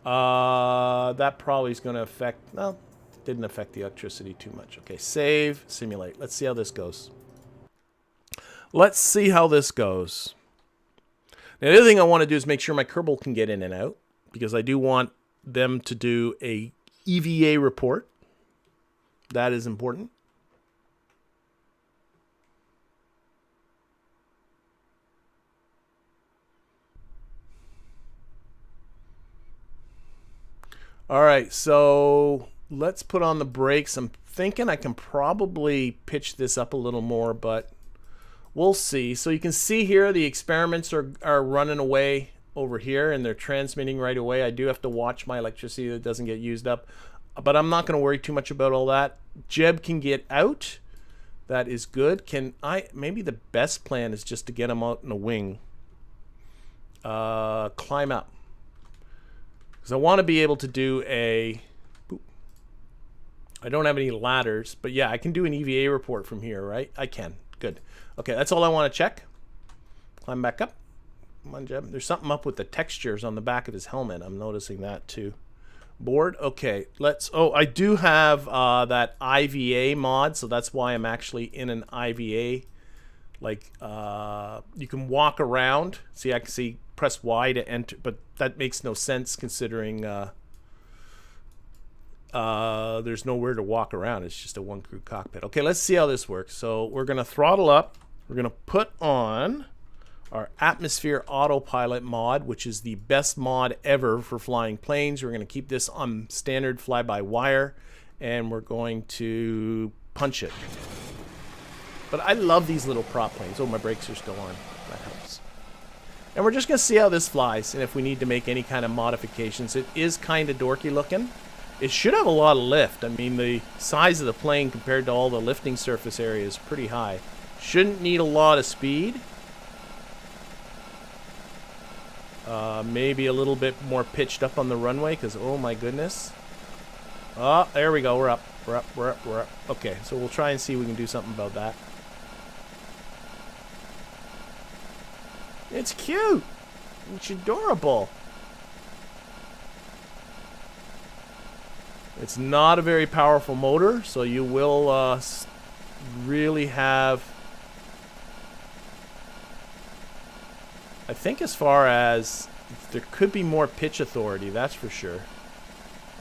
That probably is going to affect, well, didn't affect the electricity too much. Okay, save, simulate. Let's see how this goes. Let's see how this goes. Now, the other thing I want to do is make sure my Kerbal can get in and out, because I do want them to do a EVA report. That is important. All right, so let's put on the brakes. I'm thinking I can probably pitch this up a little more, but we'll see. So you can see here the experiments are running away over here, and they're transmitting right away. I do have to watch my electricity that doesn't get used up, but I'm not going to worry too much about all that. Jeb can get out. That is good. Maybe the best plan is just to get him out in a wing. Climb up. Because I want to be able to do a... I don't have any ladders, but yeah, I can do an EVA report from here, right? I can. Good. Okay, that's all I want to check. Climb back up. Come on, Jeb. There's something up with the textures on the back of his helmet. I'm noticing that too. Board. Okay, let's... Oh, I do have that IVA mod, so that's why I'm actually in an IVA. Like, you can walk around. See, I can see... Press Y to enter, but that makes no sense considering there's nowhere to walk around. It's just a one crew cockpit. Okay, let's see how this works. So we're going to throttle up. We're going to put on our AtmosphereAutopilot mod, which is the best mod ever for flying planes. We're going to keep this on standard fly-by-wire, and we're going to punch it. But I love these little prop planes. Oh, my brakes are still on. That helps. And we're just going to see how this flies and if we need to make any kind of modifications. It is kind of dorky looking. It should have a lot of lift. I mean, the size of the plane compared to all the lifting surface area is pretty high. Shouldn't need a lot of speed. Maybe a little bit more pitched up on the runway because, oh my goodness. Oh, there we go. We're up. We're up. We're up. We're up. Okay, so we'll try and see if we can do something about that. It's cute. It's adorable. It's not a very powerful motor, so you will really have... I think as far as... there could be more pitch authority, that's for sure.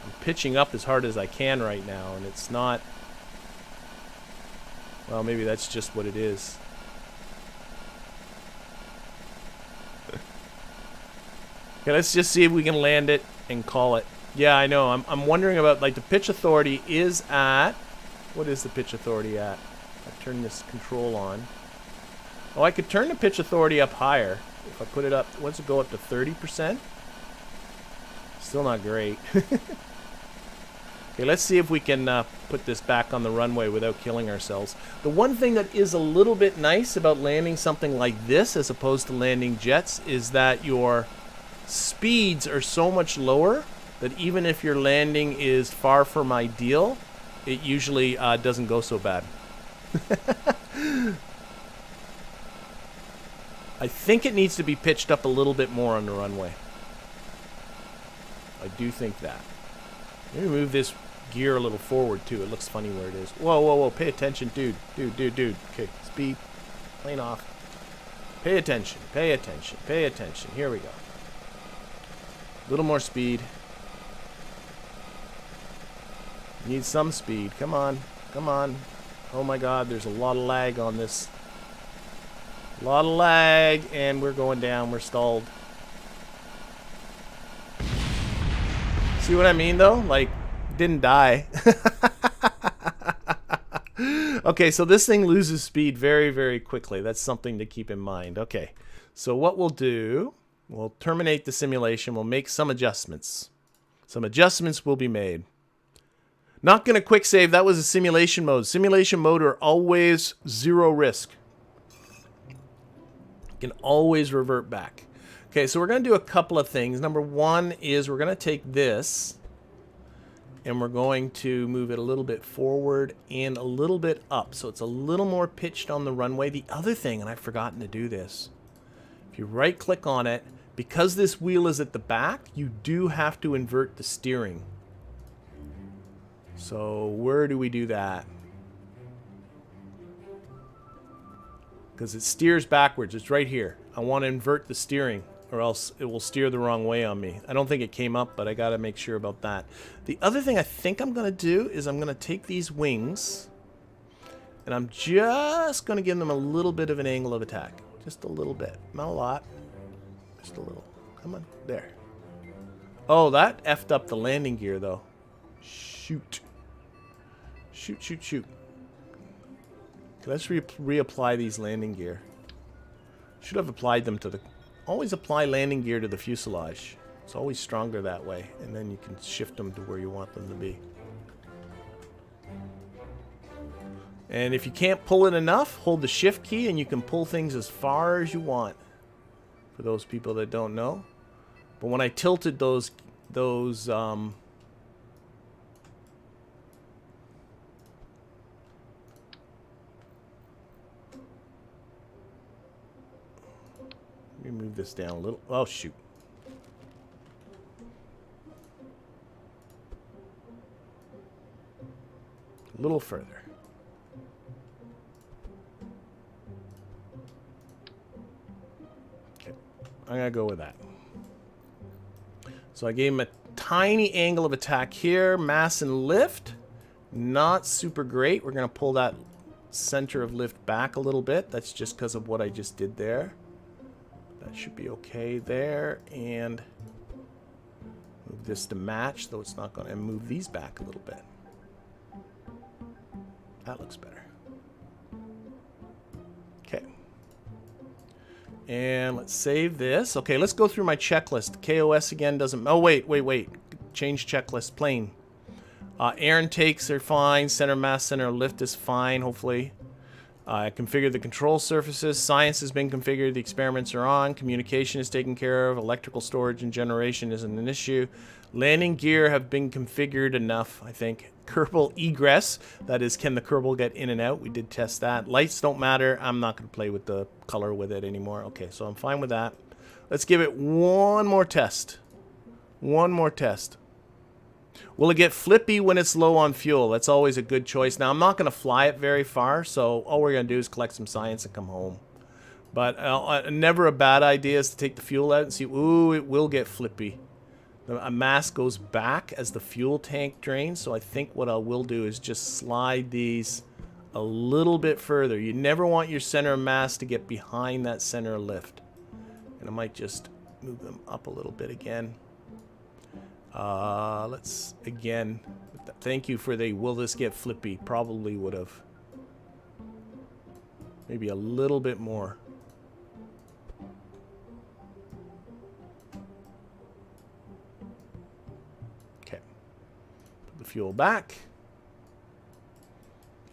I'm pitching up as hard as I can right now, and it's not... Well, maybe that's just what it is. Okay, let's just see if we can land it and call it. Yeah, I know. I'm wondering about, like, the pitch authority is at... What is the pitch authority at? I turn this control on. Oh, I could turn the pitch authority up higher. If I put it up... What's it go up to 30%? Still not great. Okay, let's see if we can put this back on the runway without killing ourselves. The one thing that is a little bit nice about landing something like this as opposed to landing jets is that your... speeds are so much lower that even if your landing is far from ideal, it usually doesn't go so bad. I think it needs to be pitched up a little bit more on the runway. I do think that. Let me move this gear a little forward too. It looks funny where it is. Whoa, whoa, whoa. Pay attention, dude. Dude. Okay, speed. Plane off. Pay attention. Pay attention. Pay attention. Here we go. A little more speed. Need some speed. Come on. Come on. Oh my god, there's a lot of lag on this. A lot of lag, and we're going down. We're stalled. See what I mean, though? Like, didn't die. Okay, so this thing loses speed very, very quickly. That's something to keep in mind. Okay, so what we'll do... We'll terminate the simulation. We'll make some adjustments. Some adjustments will be made. Not going to quick save. That was a simulation mode. Simulation mode are always zero risk. You can always revert back. Okay, so we're going to do a couple of things. Number one is we're going to take this and we're going to move it a little bit forward and a little bit up. So it's a little more pitched on the runway. The other thing, and I've forgotten to do this, if you right click on it, because this wheel is at the back, you do have to invert the steering. So where do we do that? Because it steers backwards. It's right here. I want to invert the steering or else it will steer the wrong way on me. I don't think it came up, but I gotta make sure about that. The other thing I think I'm gonna do is I'm gonna take these wings and I'm just gonna give them a little bit of an angle of attack. Just a little bit, not a lot, just a little. Come on, there. Oh, that effed up the landing gear though. Shoot. Shoot, shoot, shoot. Okay, let's reapply these landing gear. Should have applied them to the... Always apply landing gear to the fuselage. It's always stronger that way. And then you can shift them to where you want them to be. And if you can't pull it enough, hold the shift key and you can pull things as far as you want. For those people that don't know. But when I tilted those let me move this down a little. Oh, shoot. A little further. Okay. I'm going to go with that. So I gave him a tiny angle of attack here. Mass and lift. Not super great. We're going to pull that center of lift back a little bit. That's just because of what I just did there. That should be okay there, and move this to match, though it's not going to, move these back a little bit. That looks better. Okay. And let's save this. Okay, let's go through my checklist. KOS again doesn't, oh wait. Change checklist, plane. Air intakes are fine, center mass, center lift is fine, hopefully. I configured the control surfaces. Science has been configured. The experiments are on. Communication is taken care of. Electrical storage and generation isn't an issue. Landing gear have been configured enough, I think. Kerbal egress. That is, can the Kerbal get in and out? We did test that. Lights don't matter. I'm not going to play with the color with it anymore. Okay, so I'm fine with that. Let's give it one more test. One more test. Will it get flippy when it's low on fuel? That's always a good choice. Now, I'm not going to fly it very far, so all we're going to do is collect some science and come home. But never a bad idea is to take the fuel out and see, ooh, it will get flippy. A mass goes back as the fuel tank drains, so I think what I will do is just slide these a little bit further. You never want your center of mass to get behind that center of lift. And I might just move them up a little bit again. Let's, again, thank you for the will this get flippy. Probably would have. Maybe a little bit more. Okay. Put the fuel back.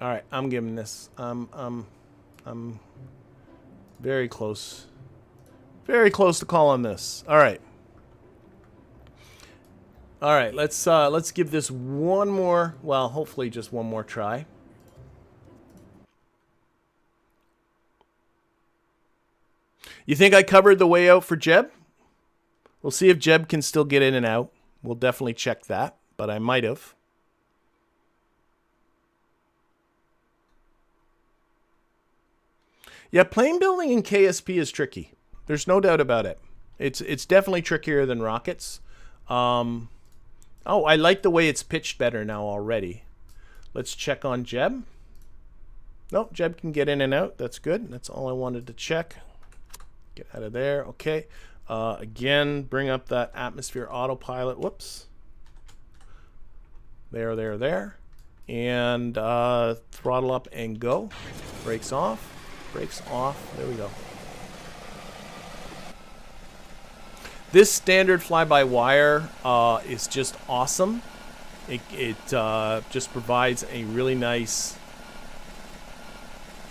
All right, I'm giving this. I'm very close. Very close to calling this. All right. All right, let's give this one more, well, hopefully just one more try. You think I covered the way out for Jeb? We'll see if Jeb can still get in and out. We'll definitely check that, but I might have. Yeah, plane building in KSP is tricky. There's no doubt about it. It's definitely trickier than rockets. Oh, I like the way it's pitched better now already. Let's check on Jeb. Nope, Jeb can get in and out. That's good. That's all I wanted to check. Get out of there. Okay. Again, bring up that atmosphere autopilot. Whoops. There. And throttle up and go. Brakes off. Brakes off. There we go. This standard fly-by-wire is just awesome. It just provides a really nice...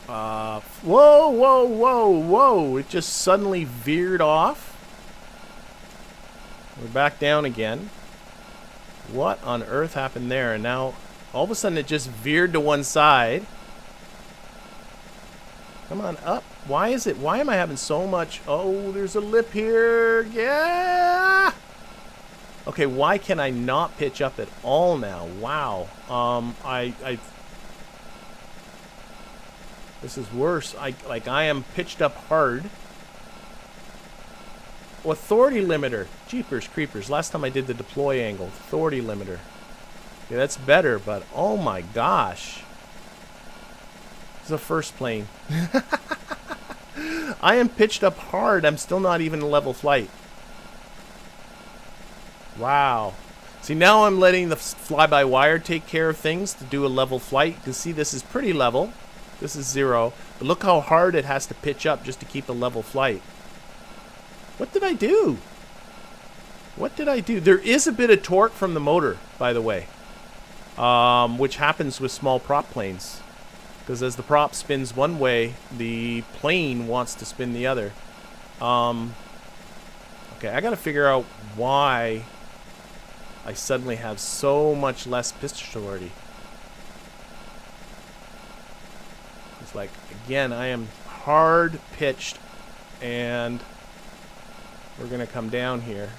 whoa! It just suddenly veered off. We're back down again. What on earth happened there? And now, all of a sudden, it just veered to one side. Come on, up. Why am I having so much? Oh, there's a lip here. Yeah. Okay, why can I not pitch up at all now? Wow. This is worse. I am pitched up hard. authority limiter. Jeepers creepers. Last time I did the deploy angle. Authority limiter. Yeah, that's better, but oh my gosh. It's the first plane. I am pitched up hard. I'm still not even in level flight. Wow. See, now I'm letting the fly-by-wire take care of things to do a level flight. You can see this is pretty level. This is 0. But look how hard it has to pitch up just to keep a level flight. What did I do? What did I do? There is a bit of torque from the motor, by the way. Which happens with small prop planes. Because as the prop spins one way, the plane wants to spin the other. Okay, I gotta figure out why I suddenly have so much less pitch authority. It's like, again, I am hard pitched, and we're gonna come down here.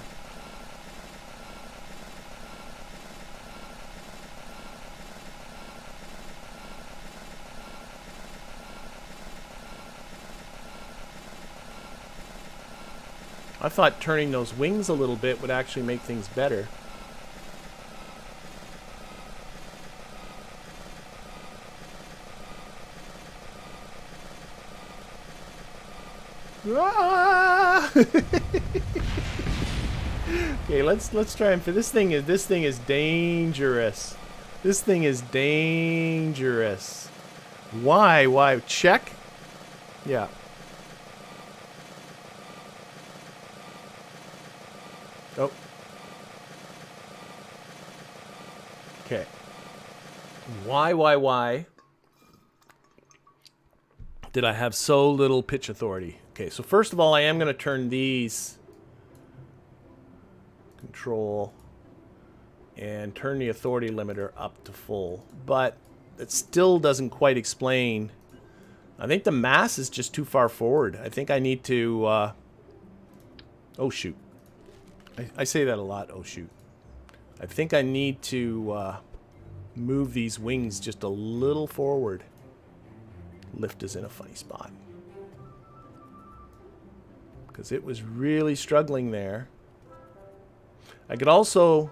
I thought turning those wings a little bit would actually make things better. Ah! Okay, let's try and for this thing is dangerous. This thing is dangerous. Why? Check? Yeah. Oh. Okay. Why did I have so little pitch authority? Okay, so first of all, I am going to turn these control and turn the authority limiter up to full, but it still doesn't quite explain. I think the mass is just too far forward. I think I need to oh shoot. I say that a lot, oh shoot. I think I need to move these wings just a little forward. Lift is in a funny spot. Because it was really struggling there. I could also...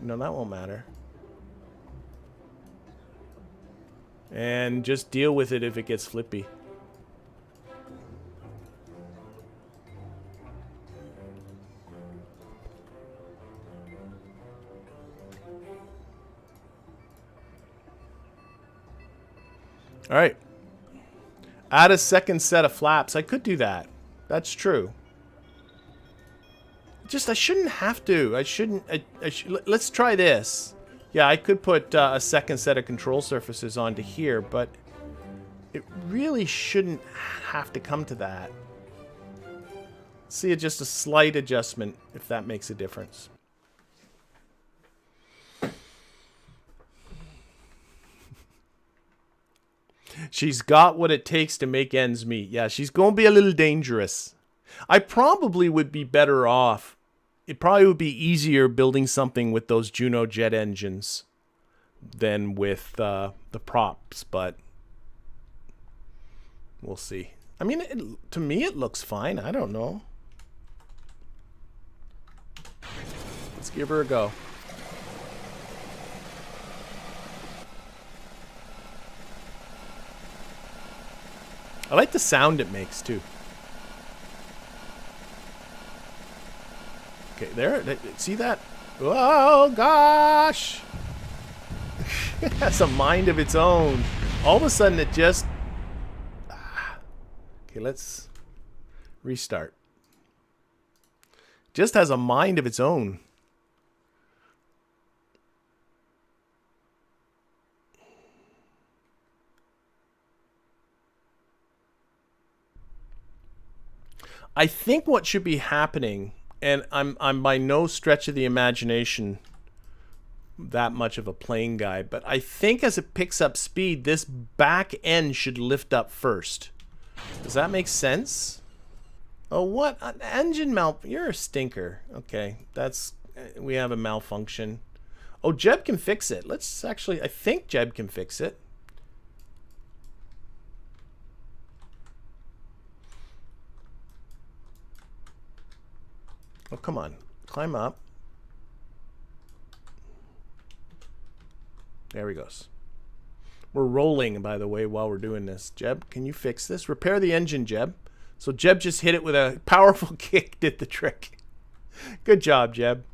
No, that won't matter. And just deal with it if it gets flippy. All right. Add a second set of flaps. I could do that. That's true. Just, I shouldn't have to. I shouldn't. Let's try this. Yeah, I could put a second set of control surfaces onto here, but it really shouldn't have to come to that. See, just a slight adjustment, if that makes a difference. She's got what it takes to make ends meet. Yeah, she's going to be a little dangerous. I probably would be better off. It probably would be easier building something with those Juno jet engines than with the props, but we'll see. I mean, to me, it looks fine. I don't know. Let's give her a go. I like the sound it makes, too. Okay, there. See that? Oh, gosh! It has a mind of its own. All of a sudden, it just... Okay, let's restart. Just has a mind of its own. I think what should be happening, and I'm by no stretch of the imagination that much of a plane guy, but I think as it picks up speed, this back end should lift up first. Does that make sense? Oh, what? An engine You're a stinker. Okay, that's... We have a malfunction. Oh, Jeb can fix it. Let's actually... I think Jeb can fix it. Oh, come on. Climb up. There he goes. We're rolling, by the way, while we're doing this. Jeb, can you fix this? Repair the engine, Jeb. So Jeb just hit it with a powerful kick, did the trick. Good job, Jeb.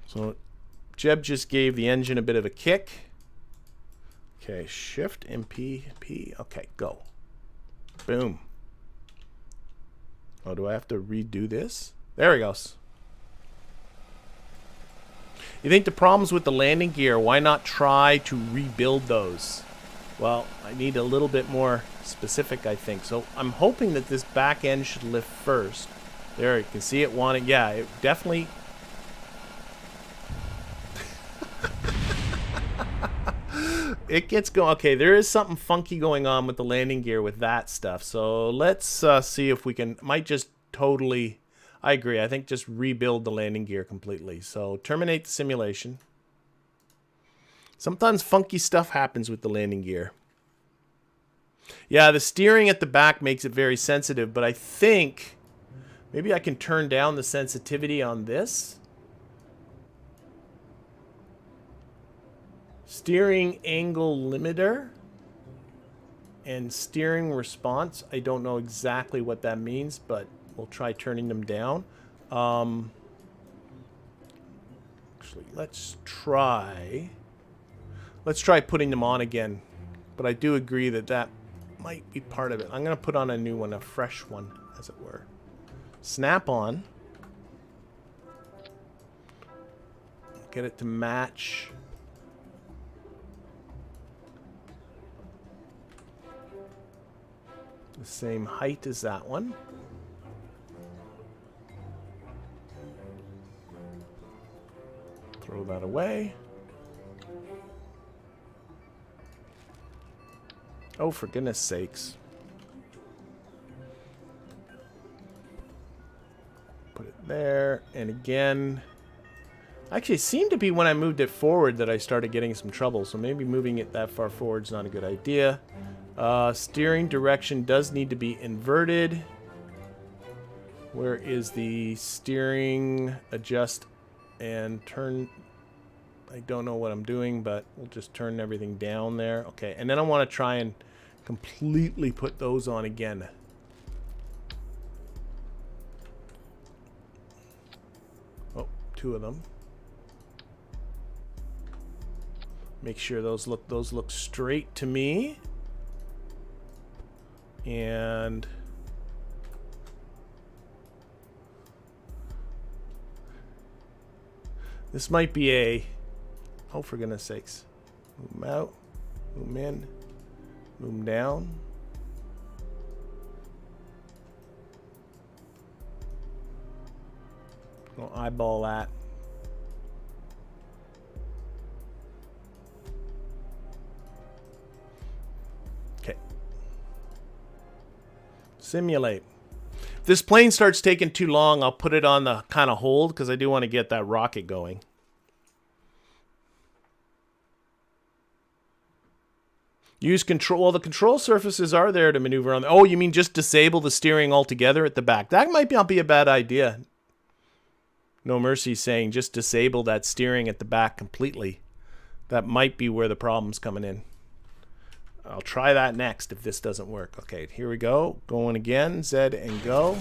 So Jeb just gave the engine a bit of a kick. Okay, Shift and P. Okay, go. Boom. Oh, do I have to redo this? There he goes. You think the problems with the landing gear, why not try to rebuild those? Well, I need a little bit more specific, I think. So I'm hoping that this back end should lift first. There, you can see it wanting. Yeah, it definitely. It gets going. Okay, there is something funky going on with the landing gear with that stuff. So let's see if we can. Might just totally. I agree. I think just rebuild the landing gear completely. So terminate the simulation. Sometimes funky stuff happens with the landing gear. Yeah, the steering at the back makes it very sensitive, but I think maybe I can turn down the sensitivity on this. Steering angle limiter and steering response. I don't know exactly what that means, but we'll try turning them down. Actually, let's try putting them on again. But I do agree that that might be part of it. I'm going to put on a new one, a fresh one, as it were. Snap on. Get it to match. The same height as that one. Throw that away. Oh, for goodness sakes. Put it there. And again. Actually, it seemed to be when I moved it forward that I started getting some trouble. So maybe moving it that far forward is not a good idea. Steering direction does need to be inverted. Where is the steering adjust and turn? I don't know what I'm doing, but we'll just turn everything down there. Okay, and then I want to try and completely put those on again. Oh, two of them. Make sure those look straight to me. And this might be a, oh, for goodness sakes. Move them out, move them in, move them down. I'll eyeball that. Simulate. If this plane starts taking too long, I'll put it on the kind of hold because I do want to get that rocket going. Use control. Well, the control surfaces are there to maneuver on. Oh, you mean just disable the steering altogether at the back? That might not be a bad idea. No Mercy saying just disable that steering at the back completely. That might be where the problem's coming in. I'll try that next if this doesn't work. Okay, here we go. Going again. Z and go.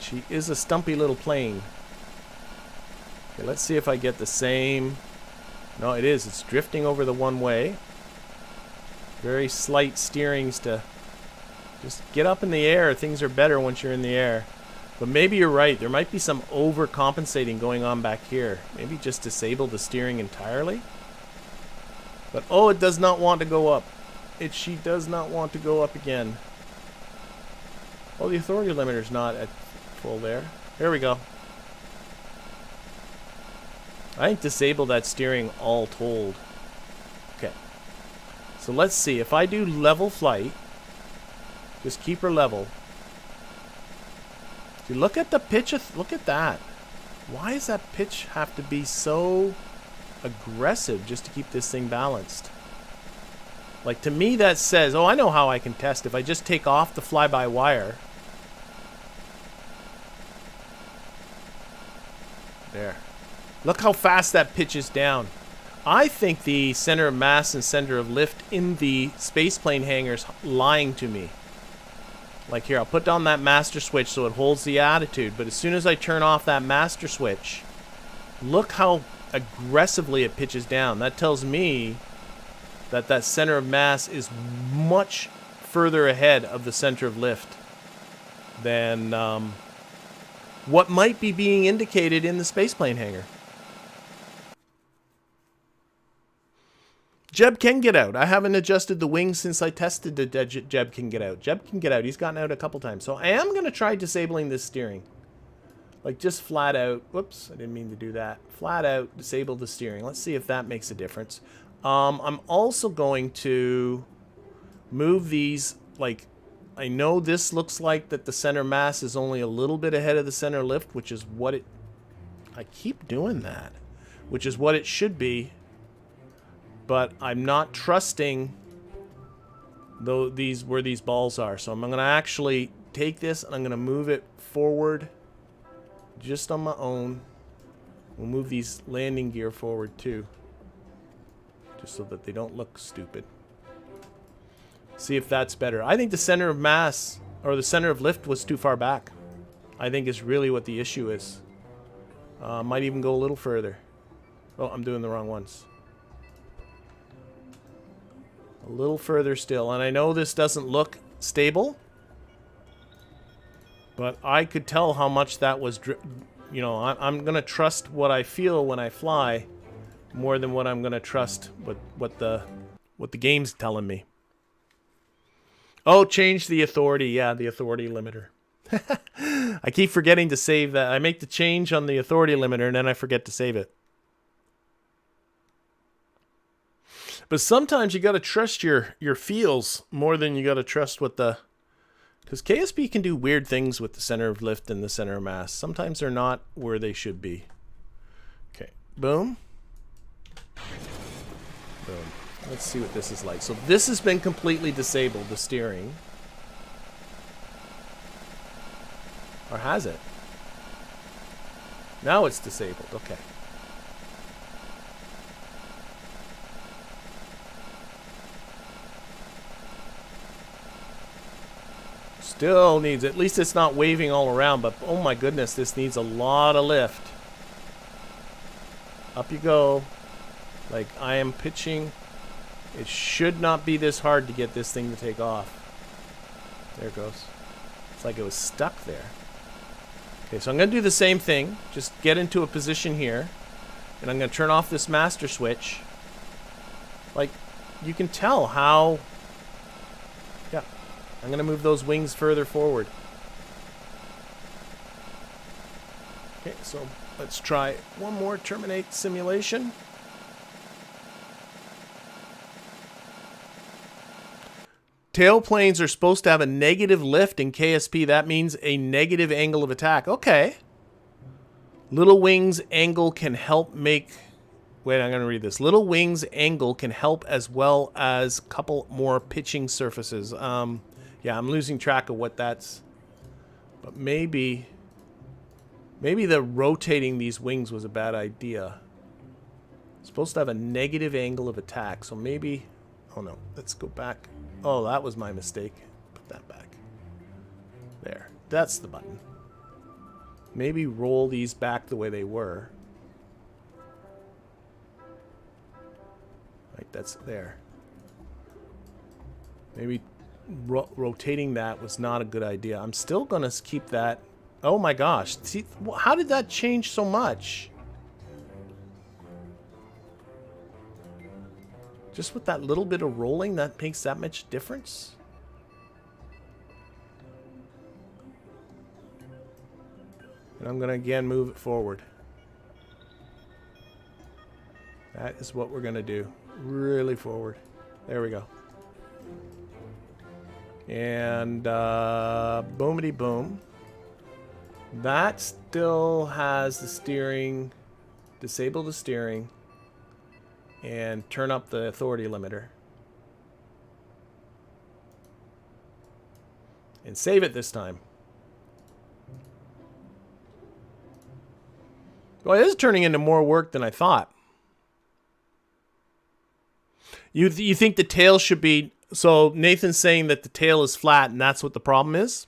She is a stumpy little plane. Okay, let's see if I get the same. No, it is. It's drifting over the one way. Very slight steerings to just get up in the air. Things are better once you're in the air. But maybe you're right. There might be some overcompensating going on back here. Maybe just disable the steering entirely. But oh, it does not want to go up. She does not want to go up again. Oh, the authority limiter's not at full there. There we go. I think disable that steering all told. Okay. So let's see. If I do level flight, just keep her level. See, look at the pitch. Look at that. Why does that pitch have to be so aggressive just to keep this thing balanced? Like, to me, that says, oh, I know how I can test. If I just take off the fly-by-wire. There. Look how fast that pitches down. I think the center of mass and center of lift in the spaceplane hangar's lying to me. Like here, I'll put down that master switch so it holds the attitude, but as soon as I turn off that master switch, look how aggressively it pitches down. That tells me that that center of mass is much further ahead of the center of lift than what might be being indicated in the spaceplane hangar. Jeb can get out. I haven't adjusted the wings since I tested the Jeb can get out. Jeb can get out. He's gotten out a couple times. So I am going to try disabling this steering. Like just flat out. Whoops, I didn't mean to do that. Flat out disable the steering. Let's see if that makes a difference. I'm also going to move these. Like, I know this looks like that the center mass is only a little bit ahead of the center lift, which is what it... I keep doing that. Which is what it should be. But I'm not trusting where these balls are. So I'm going to actually take this and I'm going to move it forward just on my own. We'll move these landing gear forward too. Just so that they don't look stupid. See if that's better. I think the center of mass or the center of lift was too far back. I think is really what the issue is. Might even go a little further. Oh, I'm doing the wrong ones. A little further still. And I know this doesn't look stable, but I could tell how much that was, you know, I'm going to trust what I feel when I fly more than what I'm going to trust what the game's telling me. Oh, change the authority. Yeah, the authority limiter. I keep forgetting to save that. I make the change on the authority limiter and then I forget to save it. But sometimes you got to trust your feels more than you got to trust what the... Because KSP can do weird things with the center of lift and the center of mass. Sometimes they're not where they should be. Okay, boom. Boom. Let's see what this is like. So this has been completely disabled, the steering. Or has it? Now it's disabled, okay. Still needs, at least it's not waving all around, but oh my goodness, this needs a lot of lift. Up you go. Like, I am pitching. It should not be this hard to get this thing to take off. There it goes. It's like it was stuck there. Okay, so I'm going to do the same thing. Just get into a position here. And I'm going to turn off this master switch. Like, you can tell how... Yeah. I'm going to move those wings further forward. Okay, so let's try one more terminate simulation. Tailplanes are supposed to have a negative lift in KSP. That means a negative angle of attack. Okay. Little wings angle can help make... Wait, I'm going to read this. Little wings angle can help as well as a couple more pitching surfaces. Yeah, I'm losing track of what that's... But maybe the rotating these wings was a bad idea. It's supposed to have a negative angle of attack, so maybe... Oh no, let's go back. Oh, that was my mistake. Put that back. There. That's the button. Maybe roll these back the way they were. Like that's there. Maybe rotating that was not a good idea. I'm still going to keep that. Oh my gosh. See, how did that change so much? Just with that little bit of rolling, that makes that much difference? And I'm going to again move it forward. That is what we're going to do. Really forward. There we go. And boomity boom. That still has the steering. Disable the steering. And turn up the authority limiter. And save it this time. Well, it is turning into more work than I thought. You think the tail should be... So Nathan's saying that the tail is flat and that's what the problem is.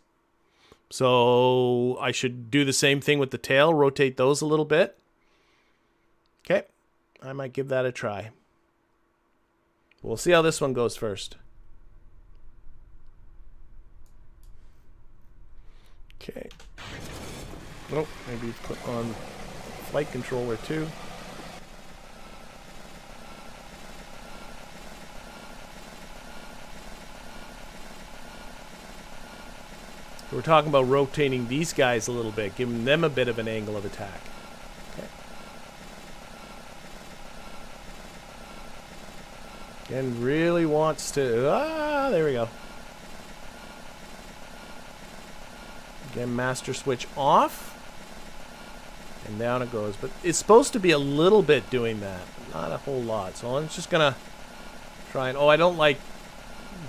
So I should do the same thing with the tail. Rotate those a little bit. Okay. I might give that a try. We'll see how this one goes first. Okay. Oh, maybe put on flight controller too. We're talking about rotating these guys a little bit, giving them a bit of an angle of attack. Okay. Again, really wants to... there we go. Again, master switch off. And down it goes. But it's supposed to be a little bit doing that. Not a whole lot. So I'm just going to try and... Oh, I don't like...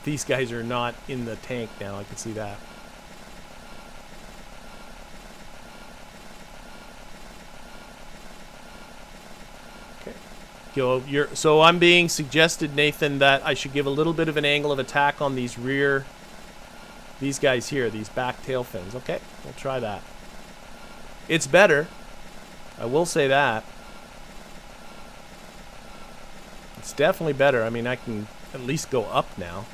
These guys are not in the tank now. I can see that. So I'm being suggested, Nathan, that I should give a little bit of an angle of attack on these rear, these guys here, these back tail fins. Okay, we'll try that. It's better. I will say that. It's definitely better. I mean, I can at least go up now.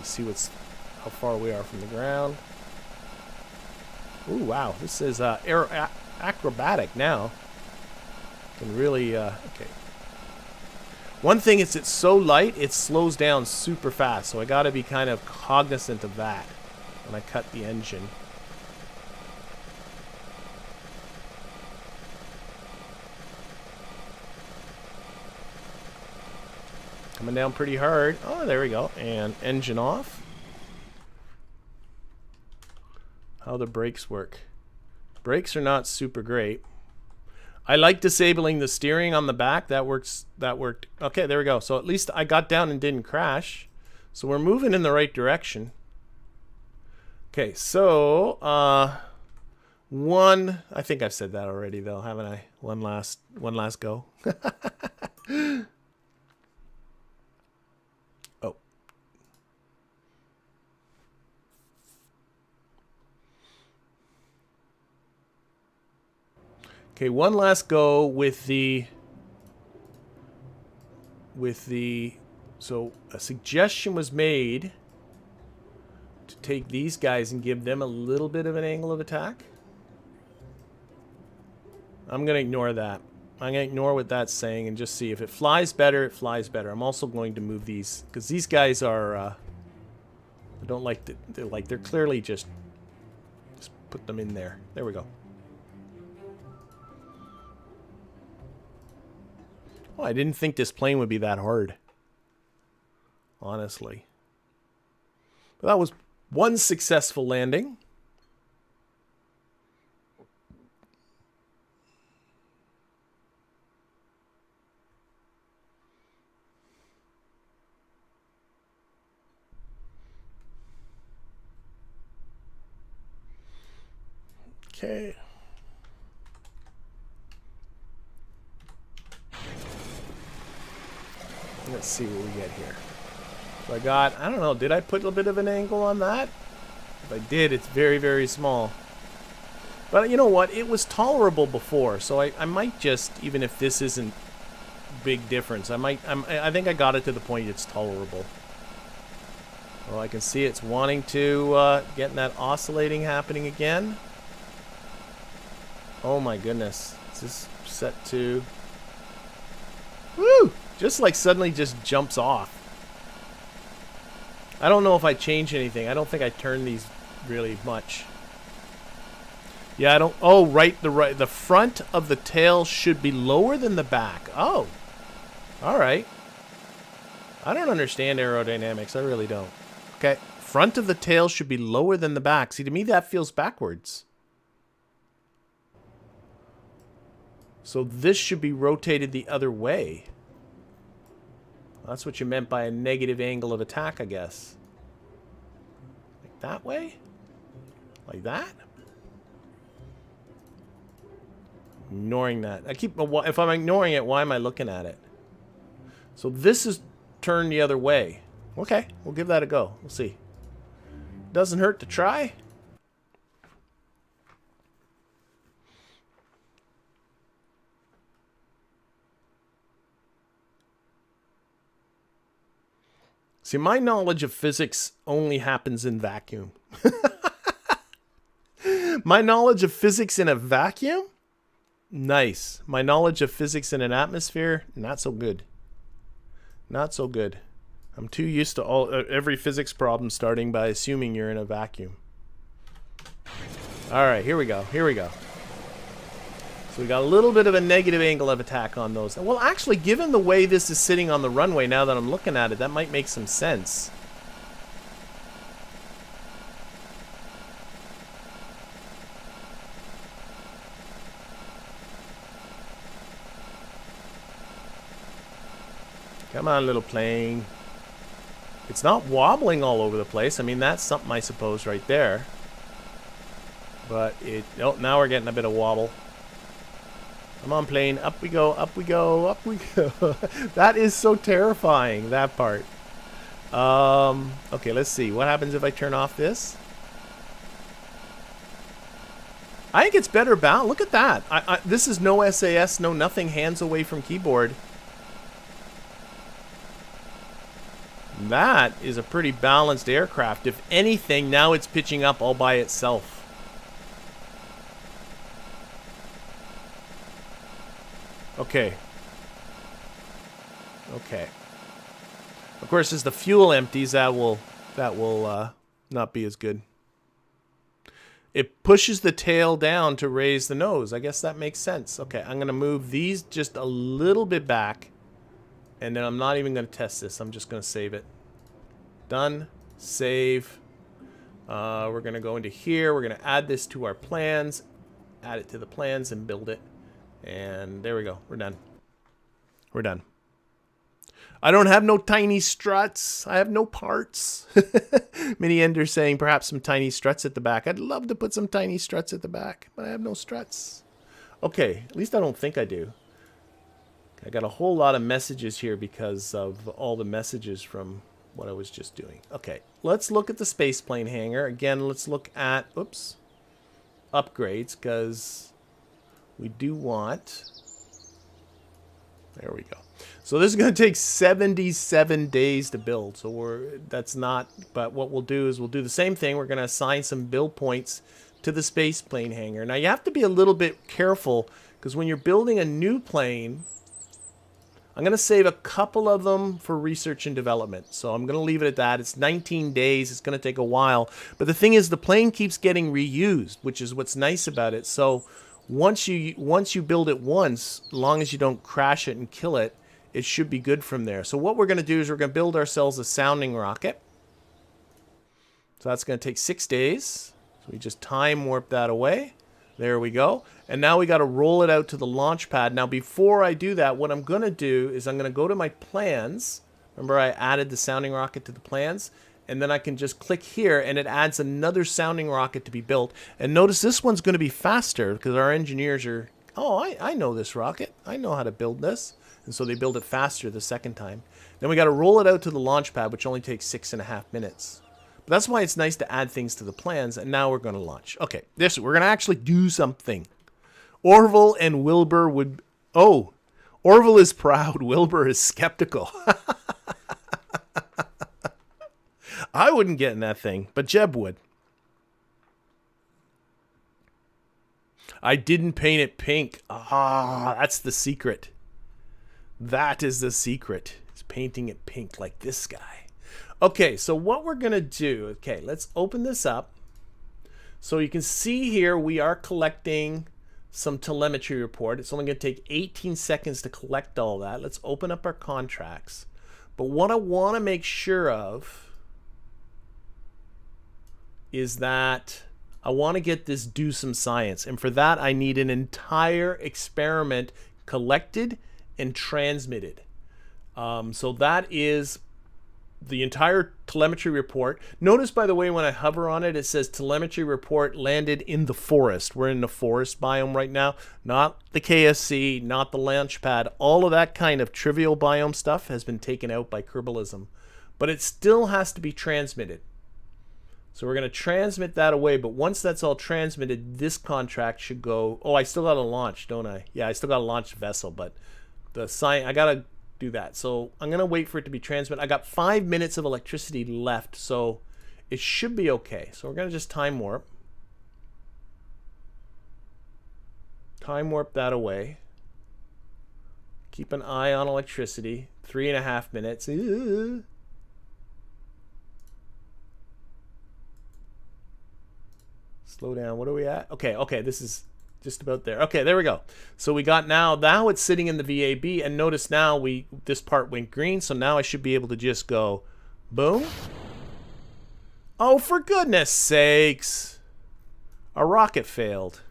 See how far we are from the ground. Ooh, wow, this is acrobatic now. Can really okay. One thing is it's so light it slows down super fast, so I got to be kind of cognizant of that when I cut the engine. Coming down pretty hard. Oh, there we go. And engine off. How the brakes work. Brakes are not super great. I like disabling the steering on the back. That works. That worked. Okay, there we go. So at least I got down and didn't crash. So we're moving in the right direction. Okay, so I think I've said that already though, haven't I? One last go. Okay, one last go with the so a suggestion was made to take these guys and give them a little bit of an angle of attack. I'm going to ignore that. I'm going to ignore what that's saying and just see if it flies better, it flies better. I'm also going to move these because these guys are I don't like they're clearly just put them in there. There we go. Oh, I didn't think this plane would be that hard. Honestly. But that was one successful landing. Okay. Let's see what we get here. So I got, I don't know, did I put a bit of an angle on that? If I did, it's very, very small. But you know what? It was tolerable before, so I might just, even if this isn't big difference, I think I got it to the point it's tolerable. Well, I can see it's wanting to, getting that oscillating happening again. Oh my goodness. Is this set to... Woo! Just like suddenly just jumps off. I don't know if I change anything. I don't think I turn these really much. Yeah, I don't... Oh, the front of the tail should be lower than the back. Oh. All right. I don't understand aerodynamics. I really don't. Okay. Front of the tail should be lower than the back. See, to me, that feels backwards. So this should be rotated the other way. That's what you meant by a negative angle of attack, I guess. Like that way? Like that? Ignoring that. If I'm ignoring it, why am I looking at it? So this is turned the other way. Okay, we'll give that a go. We'll see. Doesn't hurt to try. See, my knowledge of physics only happens in vacuum. My knowledge of physics in a vacuum? Nice. My knowledge of physics in an atmosphere? Not so good. Not so good. I'm too used to every physics problem starting by assuming you're in a vacuum. All right, here we go. Here we go. So we got a little bit of a negative angle of attack on those. Well, actually, given the way this is sitting on the runway, now that I'm looking at it, that might make some sense. Come on, little plane. It's not wobbling all over the place. I mean, that's something, I suppose, right there. But oh, now we're getting a bit of wobble. Come on, plane. Up we go, up we go, up we go. That is so terrifying, that part. Okay, let's see. What happens if I turn off this? I think it's better bound. Look at that. This is no SAS, no nothing, hands away from keyboard. That is a pretty balanced aircraft. If anything, now it's pitching up all by itself. Okay. Okay. Of course, as the fuel empties, that will not be as good. It pushes the tail down to raise the nose. I guess that makes sense. Okay, I'm going to move these just a little bit back. And then I'm not even going to test this. I'm just going to save it. Done. Save. We're going to go into here. We're going to add this to our plans. Add it to the plans and build it. And there we go. We're done. We're done. I don't have no tiny struts. I have no parts. Mini Ender saying perhaps some tiny struts at the back. I'd love to put some tiny struts at the back, but I have no struts. Okay, at least I don't think I do. I got a whole lot of messages here because of all the messages from what I was just doing. Okay, let's look at the spaceplane hangar. Again, let's look at, oops, upgrades, because we do want, there we go. So this is going to take 77 days to build. So that's not, but what we'll do is we'll do the same thing. We're going to assign some build points to the spaceplane hangar. Now you have to be a little bit careful because when you're building a new plane, I'm going to save a couple of them for research and development. So I'm going to leave it at that. It's 19 days. It's going to take a while. But the thing is, the plane keeps getting reused, which is what's nice about it. So once you build it once, as long as you don't crash it and kill it, it should be good from there. So what we're going to do is we're going to build ourselves a sounding rocket. So that's going to take 6 days. So we just time warp that away. There we go. And now we got to roll it out to the launch pad. Now before I do that, what I'm going to do is I'm going to go to my plans. Remember I added the sounding rocket to the plans? And then I can just click here and it adds another sounding rocket to be built. And notice this one's going to be faster because our engineers are, oh, I know this rocket. I know how to build this. And so they build it faster the second time. Then we got to roll it out to the launch pad, which only takes 6.5 minutes. But that's why it's nice to add things to the plans. And now we're going to launch. Okay, we're going to actually do something. Orville and Wilbur would... Oh, Orville is proud. Wilbur is skeptical. I wouldn't get in that thing, but Jeb would. I didn't paint it pink. Ah, that's the secret. That is the secret. Is painting it pink like this guy. Okay, so what we're going to do... Okay, let's open this up. So you can see here we are collecting some telemetry report. It's only going to take 18 seconds to collect all that. Let's open up our contracts. But what I want to make sure of is that I want to get this do some science. And for that, I need an entire experiment collected and transmitted. So that is the entire telemetry report. Notice, by the way, when I hover on it, it says telemetry report landed in the forest. We're in the forest biome right now, not the KSC, not the launch pad. All of that kind of trivial biome stuff has been taken out by Kerbalism, but it still has to be transmitted. So we're going to transmit that away, but once that's all transmitted, this contract should go. Oh, I still got to launch, don't I? Yeah, I still got to launch the vessel, but the sign, I got to do that. So I'm going to wait for it to be transmitted. I got 5 minutes of electricity left, so it should be okay. So we're going to just time warp. Time warp that away. Keep an eye on electricity. 3.5 minutes. Slow down. What are we at? Okay, this is just about there. Okay, there we go. So we got now it's sitting in the VAB, and notice now this part went green, so now I should be able to just go boom. Oh, for goodness sakes. Our rocket failed.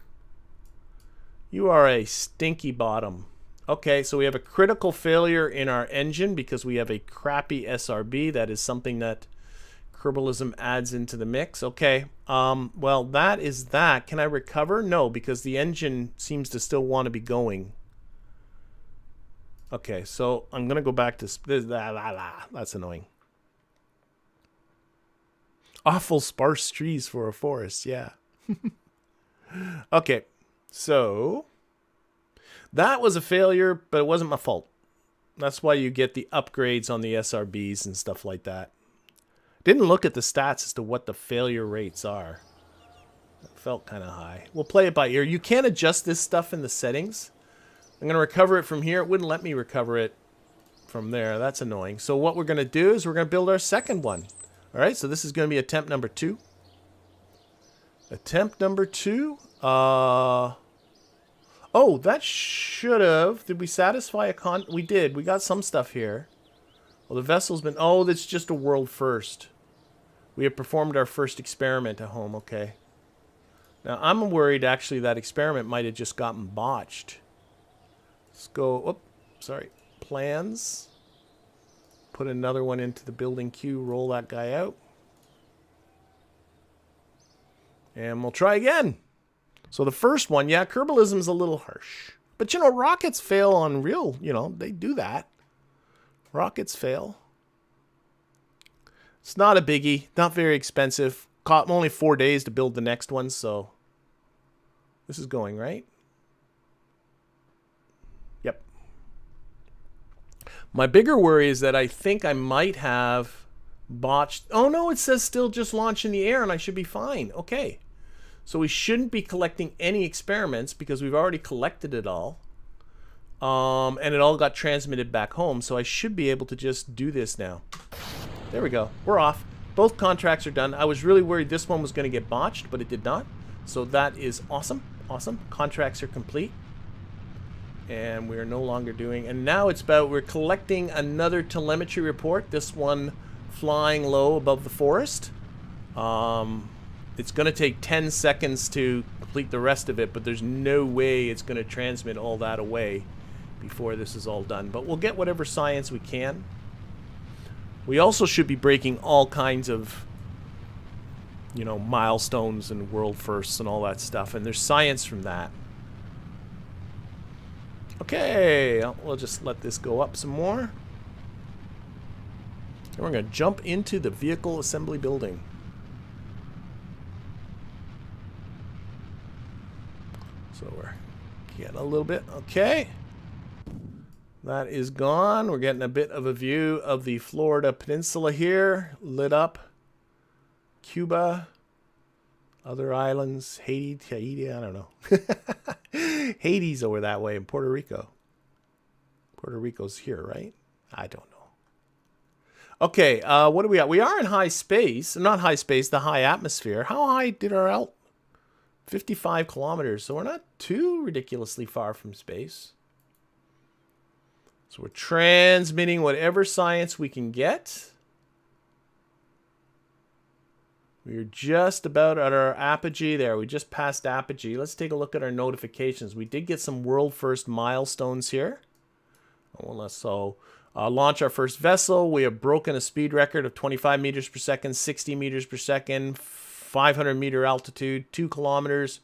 You are a stinky bottom. Okay, so we have a critical failure in our engine because we have a crappy SRB. That is something that Kerbalism adds into the mix. Okay, well, that is that. Can I recover? No, because the engine seems to still want to be going. Okay, so I'm going to go back to... That's annoying. Awful sparse trees for a forest, yeah. Okay, so that was a failure, but it wasn't my fault. That's why you get the upgrades on the SRBs and stuff like that. Didn't look at the stats as to what the failure rates are. It felt kind of high. We'll play it by ear. You can't adjust this stuff in the settings. I'm going to recover it from here. It wouldn't let me recover it from there. That's annoying. So what we're going to do is we're going to build our second one. All right, so this is going to be attempt number 2. Attempt number 2. Oh, that should have... Did we satisfy a We did. We got some stuff here. Well, the vessel's been... Oh, that's just a world first. We have performed our first experiment at home. Okay. Now, I'm worried, actually, that experiment might have just gotten botched. Let's go... Oh, sorry. Plans. Put another one into the building queue. Roll that guy out. And we'll try again. So the first one, yeah, Kerbalism's a little harsh. But, you know, rockets fail on real... You know, they do that. Rockets fail. It's not a biggie. Not very expensive. Caught only 4 days to build the next one, so this is going, right? Yep. My bigger worry is that I think I might have botched... Oh, no, it says still just launch in the air, and I should be fine. Okay. So we shouldn't be collecting any experiments because we've already collected it all. And it all got transmitted back home, so I should be able to just do this now. There we go. We're off. Both contracts are done. I was really worried this one was going to get botched, but it did not. So that is awesome. Awesome. Contracts are complete. And we're no longer doing... And now it's about... We're collecting another telemetry report. This one flying low above the forest. It's going to take 10 seconds to complete the rest of it, but there's no way it's going to transmit all that away before this is all done. But we'll get whatever science we can. We also should be breaking all kinds of, you know, milestones and world firsts and all that stuff. And there's science from that. Okay, we'll just let this go up some more. And we're going to jump into the vehicle assembly building. So we're getting a little bit, okay. That is gone. We're getting a bit of a view of the Florida Peninsula here, lit up. Cuba, other islands, Haiti, I don't know. Haiti's over that way, and Puerto Rico. Puerto Rico's here, right? I don't know. Okay, what do we got? We are in high space. Not high space, the high atmosphere. How high did our 55 kilometers, so we're not too ridiculously far from space. So we're transmitting whatever science we can get. We're just about at our apogee there. We just passed apogee. Let's take a look at our notifications. We did get some world first milestones here. So launch our first vessel. We have broken a speed record of 25 meters per second, 60 meters per second, 500 meter altitude, 2 kilometers,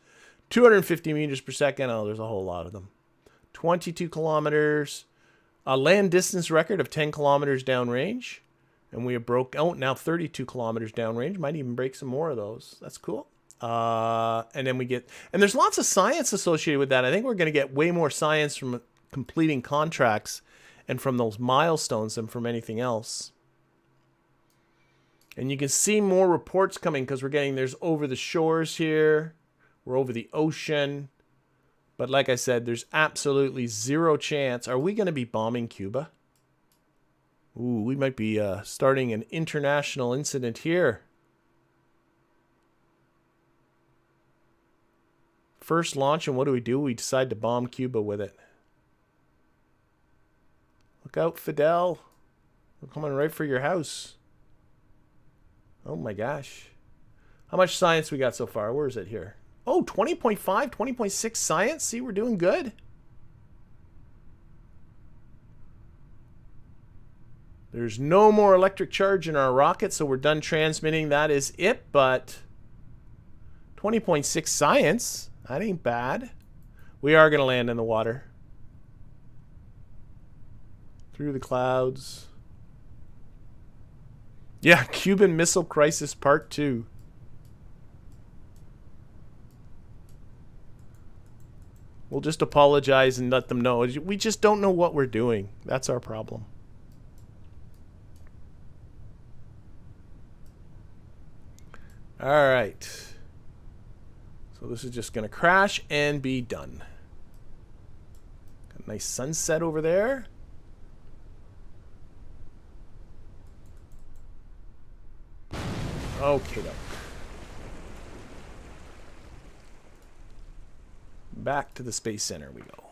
250 meters per second. Oh, there's a whole lot of them. 22 kilometers. A land distance record of 10 kilometers downrange. And we have broke out now 32 kilometers downrange. Might even break some more of those. That's cool. And then we get, and there's lots of science associated with that. I think we're going to get way more science from completing contracts and from those milestones than from anything else. And you can see more reports coming because we're getting, there's over the shores here. We're over the ocean. But like I said, there's absolutely zero chance. Are we going to be bombing Cuba? Ooh, we might be starting an international incident here. First launch, and what do? We decide to bomb Cuba with it. Look out, Fidel. We're coming right for your house. Oh my gosh. How much science we got so far? Where is it here? Oh, 20.5, 20.6 science. See, we're doing good. There's no more electric charge in our rocket, so we're done transmitting. That is it, but 20.6 science. That ain't bad. We are going to land in the water. Through the clouds. Yeah, Cuban Missile Crisis Part 2. We'll just apologize and let them know. We just don't know what we're doing. That's our problem. All right. So this is just going to crash and be done. Got a nice sunset over there. Okay, doke. Back to the Space Center we go.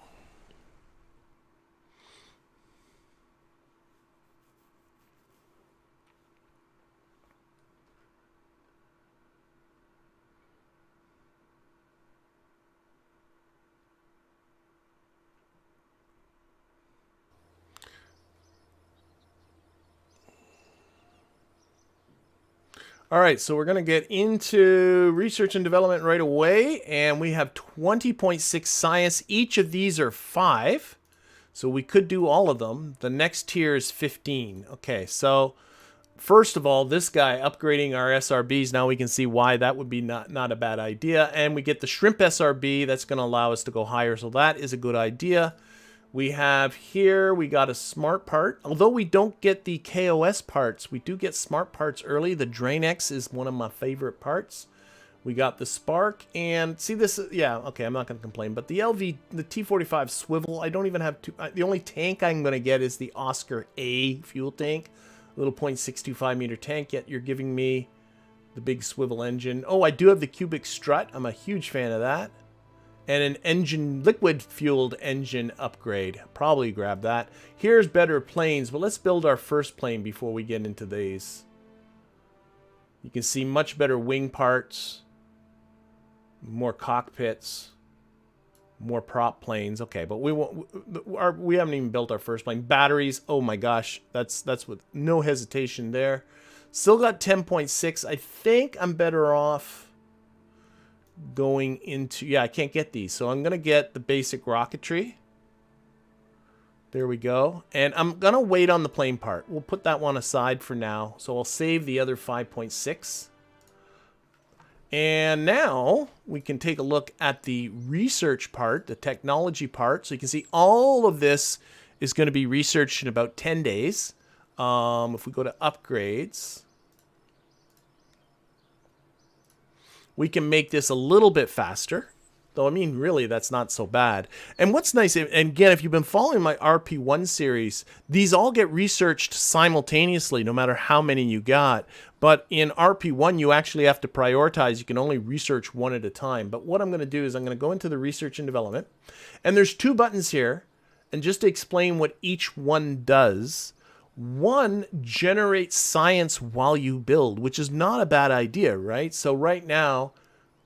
All right, so we're going to get into research and development right away, and we have 20.6 science. Each of these are 5, so we could do all of them. The next tier is 15. Okay, so first of all, this guy upgrading our SRBs, now we can see why that would be not a bad idea. And we get the shrimp SRB, that's going to allow us to go higher, so that is a good idea. We have here, we got a smart part. Although we don't get the KOS parts, we do get smart parts early. The DrainX is one of my favorite parts. We got the Spark, and see this, yeah, okay, I'm not going to complain. But the the T-45 swivel, I don't even have to, the only tank I'm going to get is the Oscar A fuel tank. Little .625 meter tank, yet you're giving me the big swivel engine. Oh, I do have the cubic strut. I'm a huge fan of that. And an engine, liquid-fueled engine upgrade. Probably grab that. Here's better planes, but let's build our first plane before we get into these. You can see much better wing parts. More cockpits. More prop planes. Okay, but we haven't even built our first plane. Batteries, oh my gosh. That's with no hesitation there. Still got 10.6. I think I'm better off going into, yeah, I can't get these, so I'm gonna get the basic rocketry. There we go. And I'm gonna wait on the plane part. We'll put that one aside for now, so I'll save the other 5.6. And now we can take a look at the research part, the technology part. So you can see all of this is going to be researched in about 10 days. If we go to upgrades, we can make this a little bit faster. Though, I mean, really, that's not so bad. And what's nice, and again, if you've been following my RP1 series, these all get researched simultaneously, no matter how many you got. But in RP1, you actually have to prioritize. You can only research one at a time. But what I'm going to do is I'm going to go into the research and development. And there's 2 buttons here. And just to explain what each one does, one generates science while you build, which is not a bad idea, right? So right now,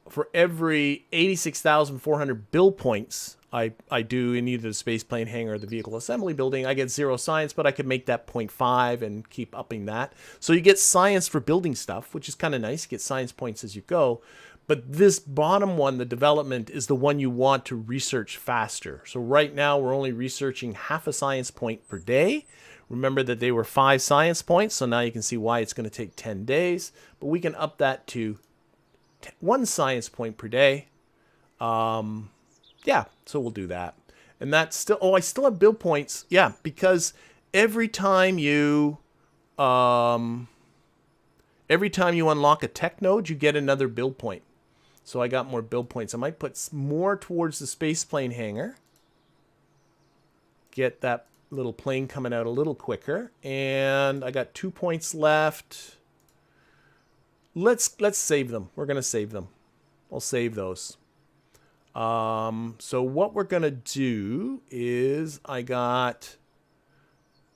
for every 86,400 build points I do in either the space plane hangar or the vehicle assembly building, I get 0 science, but I could make that 0.5 and keep upping that. So you get science for building stuff, which is kind of nice. You get science points as you go. But this bottom one, the development, is the one you want to research faster. So right now we're only researching half a science point per day. Remember that they were 5 science points, so now you can see why it's going to take 10 days. But we can up that to 1 science point per day. Yeah, so we'll do that. And that's still, oh, I still have build points. Yeah, because every time you unlock a tech node, you get another build point. So I got more build points. I might put more towards the space plane hangar. Get that little plane coming out a little quicker. And I got 2 points left. Let's save them. We're going to save them. I'll save those. So what we're going to do is I got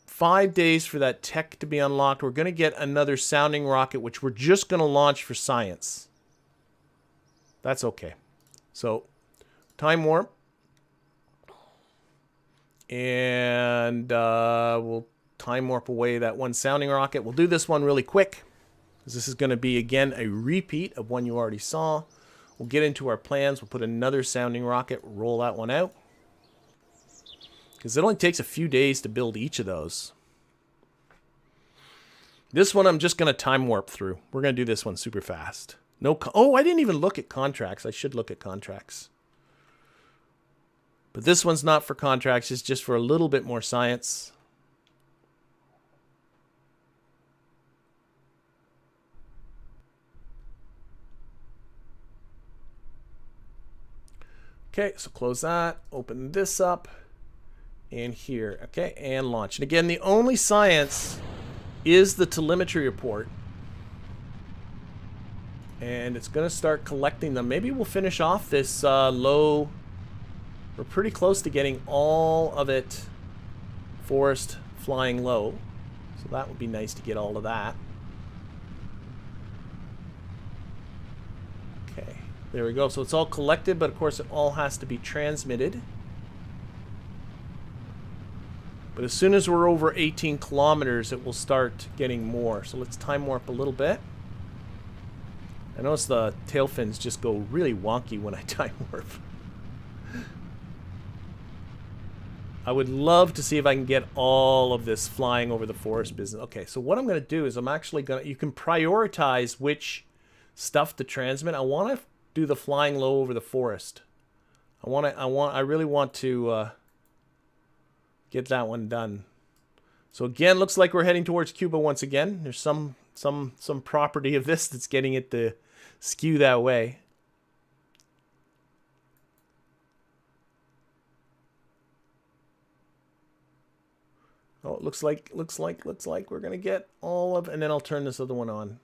5 days for that tech to be unlocked. We're going to get another sounding rocket, which we're just going to launch for science. That's okay. So time warp. And we'll time warp away that 1 sounding rocket. We'll do this one really quick, because this is going to be, again, a repeat of one you already saw. We'll get into our plans. We'll put another sounding rocket, roll that one out. Because it only takes a few days to build each of those. This one I'm just going to time warp through. We're going to do this one super fast. Oh, I didn't even look at contracts. I should look at contracts. But this one's not for contracts. It's just for a little bit more science. Okay, so close that, open this up, and here, okay, and launch. And again, the only science is the telemetry report. And it's going to start collecting them. Maybe we'll finish off this low. We're pretty close to getting all of it forest flying low. So that would be nice to get all of that. Okay. There we go. So it's all collected, but of course it all has to be transmitted. But as soon as we're over 18 kilometers, it will start getting more. So let's time warp a little bit. I notice the tail fins just go really wonky when I time warp. I would love to see if I can get all of this flying over the forest business. Okay, so what I'm going to do is I'm actually going to, you can prioritize which stuff to transmit. I want to do the flying low over the forest. I really want to get that one done. So again, looks like we're heading towards Cuba once again. There's some property of this that's getting it to skew that way. Oh, it looks like we're gonna get all of, and then I'll turn this other one on.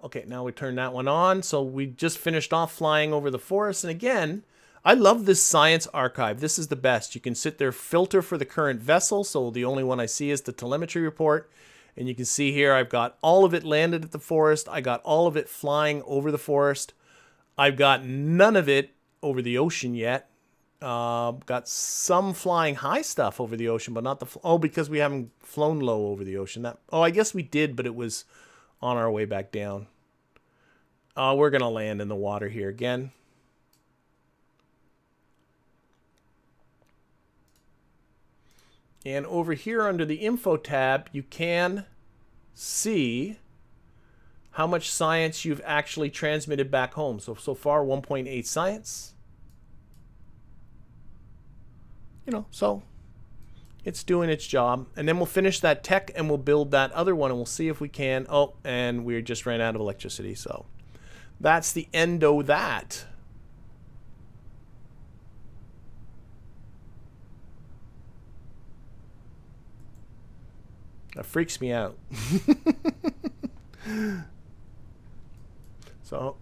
Okay, now we turn that one on. So we just finished off flying over the forest, and again, I love this science archive. This is the best. You can sit there, filter for the current vessel. So the only one I see is the telemetry report. And you can see here, I've got all of it landed at the forest. I got all of it flying over the forest. I've got none of it over the ocean yet. Got some flying high stuff over the ocean, but not the... Oh, because we haven't flown low over the ocean. Oh, I guess we did, but it was on our way back down. We're going to land in the water here again. And over here under the info tab, you can see how much science you've actually transmitted back home. So far 1.8 science. You know, so It's doing its job. And then we'll finish that tech and we'll build that other one and we'll see if we can. Oh, and we just ran out of electricity. So that's the end of that. That freaks me out. So,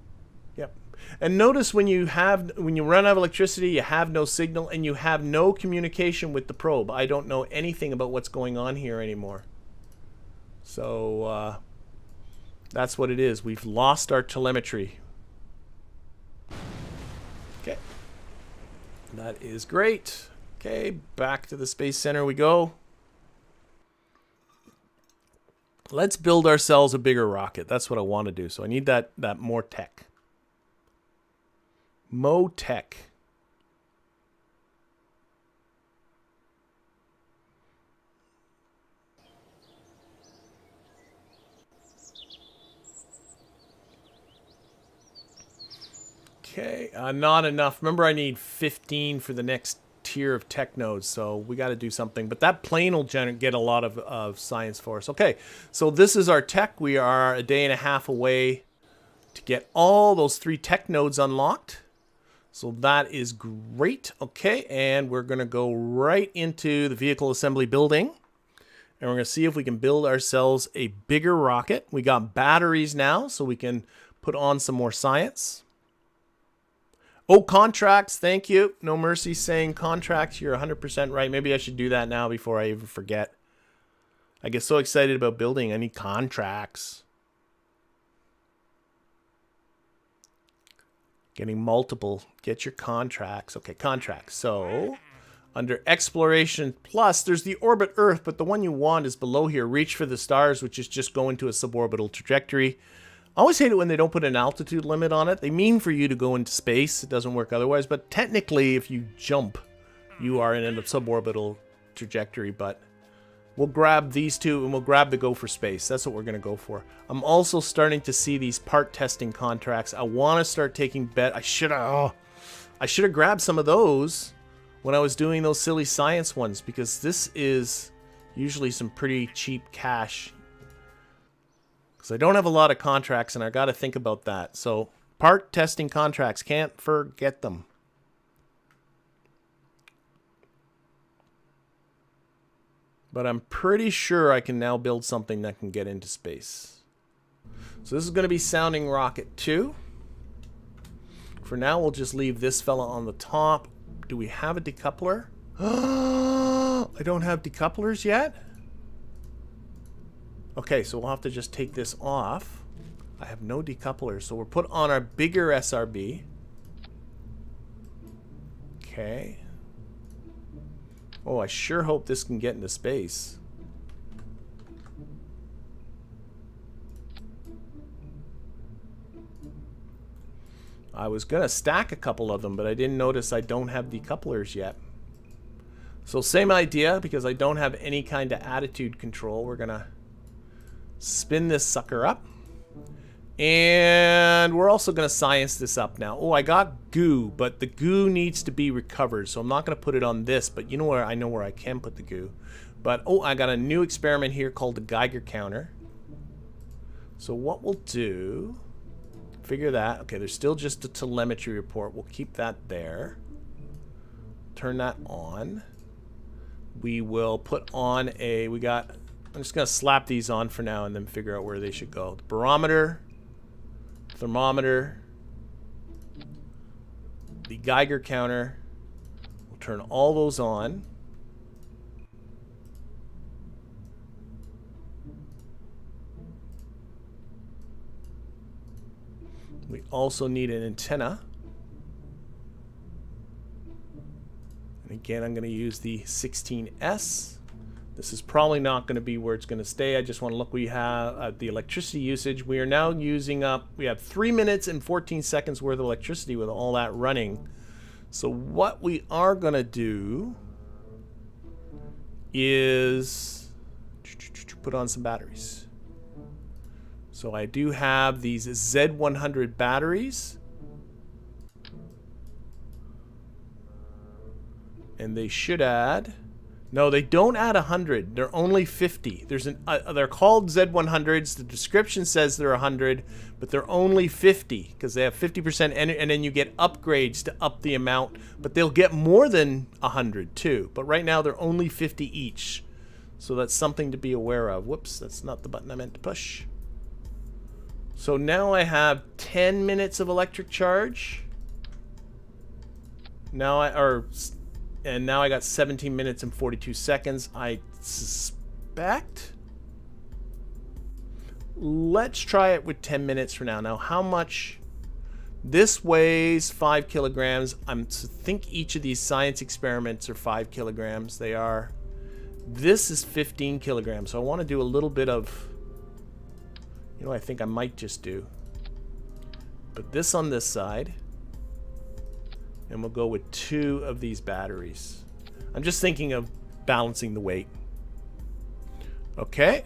yep. And notice when you run out of electricity, you have no signal and you have no communication with the probe. I don't know anything about what's going on here anymore. So that's what it is. We've lost our telemetry. Okay. That is great. Okay, back to the Space Center we go. Let's build ourselves a bigger rocket. That's what I want to do. So I need that more tech. Tech. Okay, not enough. Remember, I need 15 for the next tier of tech nodes, so we got to do something. But that plane will get a lot of science for us. Okay, so this is our tech. We are a day and a half away to get all those 3 tech nodes unlocked. So that is great. Okay, and we're going to go right into the vehicle assembly building. And we're going to see if we can build ourselves a bigger rocket. We got batteries now, so we can put on some more science. Oh, contracts, thank you. No Mercy saying contracts, you're 100% right. Maybe I should do that now before I even forget. I get so excited about building, I need contracts. Getting multiple, get your contracts. Okay, contracts. So, under Exploration Plus, there's the Orbit Earth, but the one you want is below here, Reach for the Stars, which is just go into a suborbital trajectory. I always hate it when they don't put an altitude limit on it. They mean for you to go into space. It doesn't work otherwise. But technically, if you jump, you are in a suborbital trajectory. But we'll grab these two and we'll grab the go for space. That's what we're going to go for. I'm also starting to see these part testing contracts. I want to start taking bet. I should have grabbed some of those when I was doing those silly science ones, because this is usually some pretty cheap cash. Because I don't have a lot of contracts, and I got to think about that. So, part testing contracts, can't forget them. But I'm pretty sure I can now build something that can get into space. So this is going to be Sounding Rocket 2. For now, we'll just leave this fella on the top. Do we have a decoupler? I don't have decouplers yet? Okay, so we'll have to just take this off. I have no decouplers, so we'll put on our bigger SRB. Okay. Oh, I sure hope this can get into space. I was gonna stack a couple of them, but I didn't notice I don't have decouplers yet. So same idea, because I don't have any kind of attitude control. We're gonna spin this sucker up. And we're also going to science this up now. Oh, I got goo, but the goo needs to be recovered. So I'm not going to put it on this, but you know where I know where I can put the goo. But, oh, I got a new experiment here called the Geiger counter. So what we'll do, figure that. Okay, there's still just a telemetry report. We'll keep that there. Turn that on. We will put on a, I'm just going to slap these on for now and then figure out where they should go. The barometer, thermometer, the Geiger counter. We'll turn all those on. We also need an antenna. And again, I'm going to use the 16S. This is probably not going to be where it's going to stay. I just want to look. We have the electricity usage. We are now using up, we have 3 minutes and 14 seconds worth of electricity with all that running. So what we are going to do is put on some batteries. So I do have these Z100 batteries. And they should add No, they don't add 100. They're only 50. There's they're called Z100s. The description says they're 100, but they're only 50 because they have 50%, and then you get upgrades to up the amount. But they'll get more than 100 too. But right now they're only 50 each, so that's something to be aware of. Whoops, that's not the button I meant to push. So now I have 10 minutes of electric charge. Now and now I got 17 minutes and 42 seconds. I suspect. Let's try it with 10 minutes for now. Now, how much? This weighs 5 kilograms. I think each of these science experiments are 5 kilograms. They are. This is 15 kilograms. So I want to do a little bit of, you know, I think I might just do. Put this on this side. And we'll go with 2 of these batteries. I'm just thinking of balancing the weight. Okay.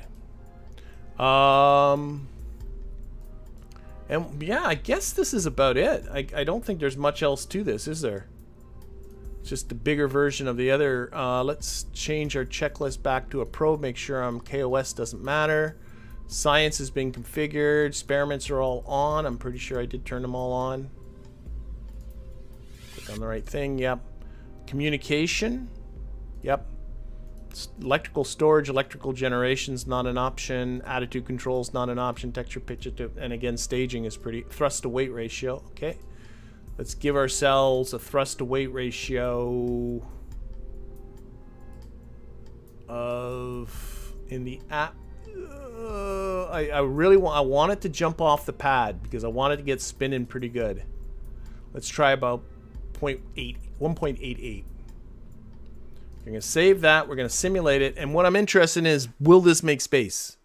And yeah, I guess this is about it. I don't think there's much else to this, is there? It's just a bigger version of the other. Let's change our checklist back to a probe. Make sure KOS doesn't matter. Science is being configured. Experiments are all on. I'm pretty sure I did turn them all on. On the right thing, yep. Communication, yep. Electrical storage, electrical generation's not an option. Attitude control's not an option. Texture, pitch, and again, staging is pretty. Thrust to weight ratio, okay. Let's give ourselves a thrust to weight ratio of in the app. I really want it to jump off the pad because I want it to get spinning pretty good. Let's try about 1.88. We're going to save that. We're going to simulate it. And what I'm interested in is, will this make space?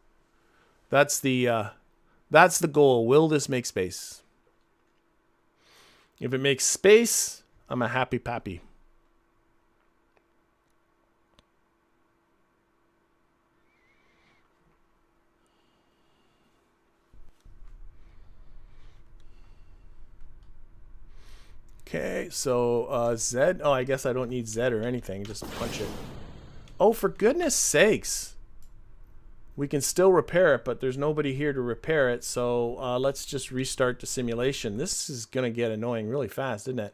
That's the goal. Will this make space? If it makes space, I'm a happy pappy. Okay, so Z. Oh, I guess I don't need Z or anything. Just punch it. Oh, for goodness sakes. We can still repair it, but there's nobody here to repair it. So let's just restart the simulation. This is going to get annoying really fast, isn't it?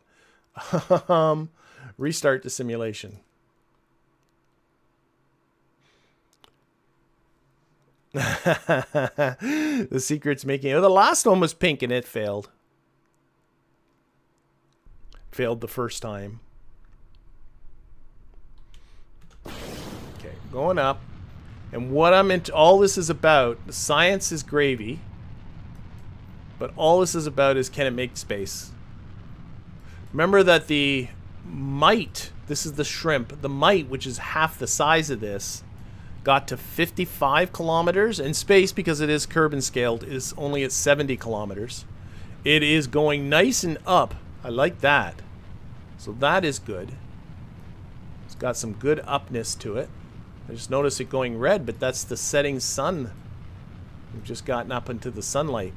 Restart the simulation. The secret's making... Oh, the last one was pink and it failed. Failed the first time. Okay, going up. And what I'm into, all this is about, the science is gravy, but all this is about is, can it make space? Remember that the mite, this is the shrimp, the mite, which is half the size of this, got to 55 kilometers, and space, because it is Kerbin scaled, is only at 70 kilometers. It is going nice and up. I like that. So that is good. It's got some good upness to it. I just noticed it going red, but that's the setting sun. We've just gotten up into the sunlight.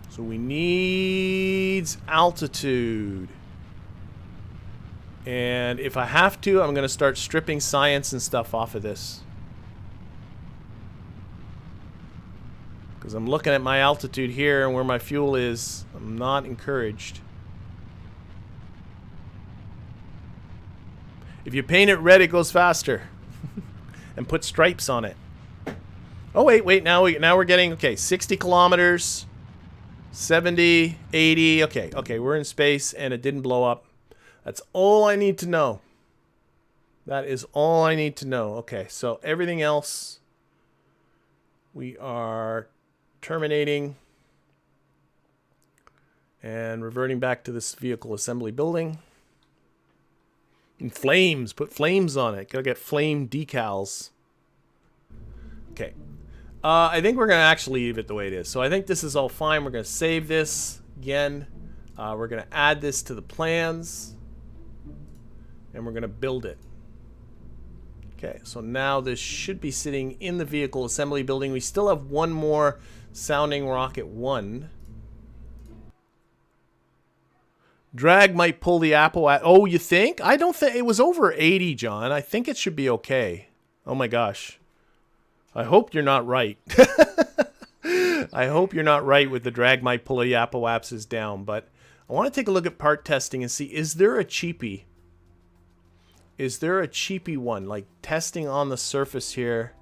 So we need altitude. And if I have to, I'm going to start stripping science and stuff off of this. Because I'm looking at my altitude here and where my fuel is. I'm not encouraged. If you paint it red, it goes faster. And put stripes on it. Oh, wait. Now we're getting, okay, 60 kilometers. 70, 80. Okay, we're in space and it didn't blow up. That's all I need to know. That is all I need to know. Okay, so everything else we are terminating and reverting back to this vehicle assembly building. And flames, put flames on it. Gotta get flame decals. Okay. I think we're gonna actually leave it the way it is. So I think this is all fine. We're gonna save this again. We're gonna add this to the plans. And we're gonna build it. Okay, so now this should be sitting in the vehicle assembly building. We still have one more sounding rocket 1. Drag might pull the Apple at. Oh, you think? I don't think it was over 80, John. I think it should be okay. Oh my gosh. I hope you're not right. I hope you're not right with the drag might pull the Apple apps down, but I want to take a look at part testing and see, is there a cheapie? Is there a cheapie one, like testing on the surface here?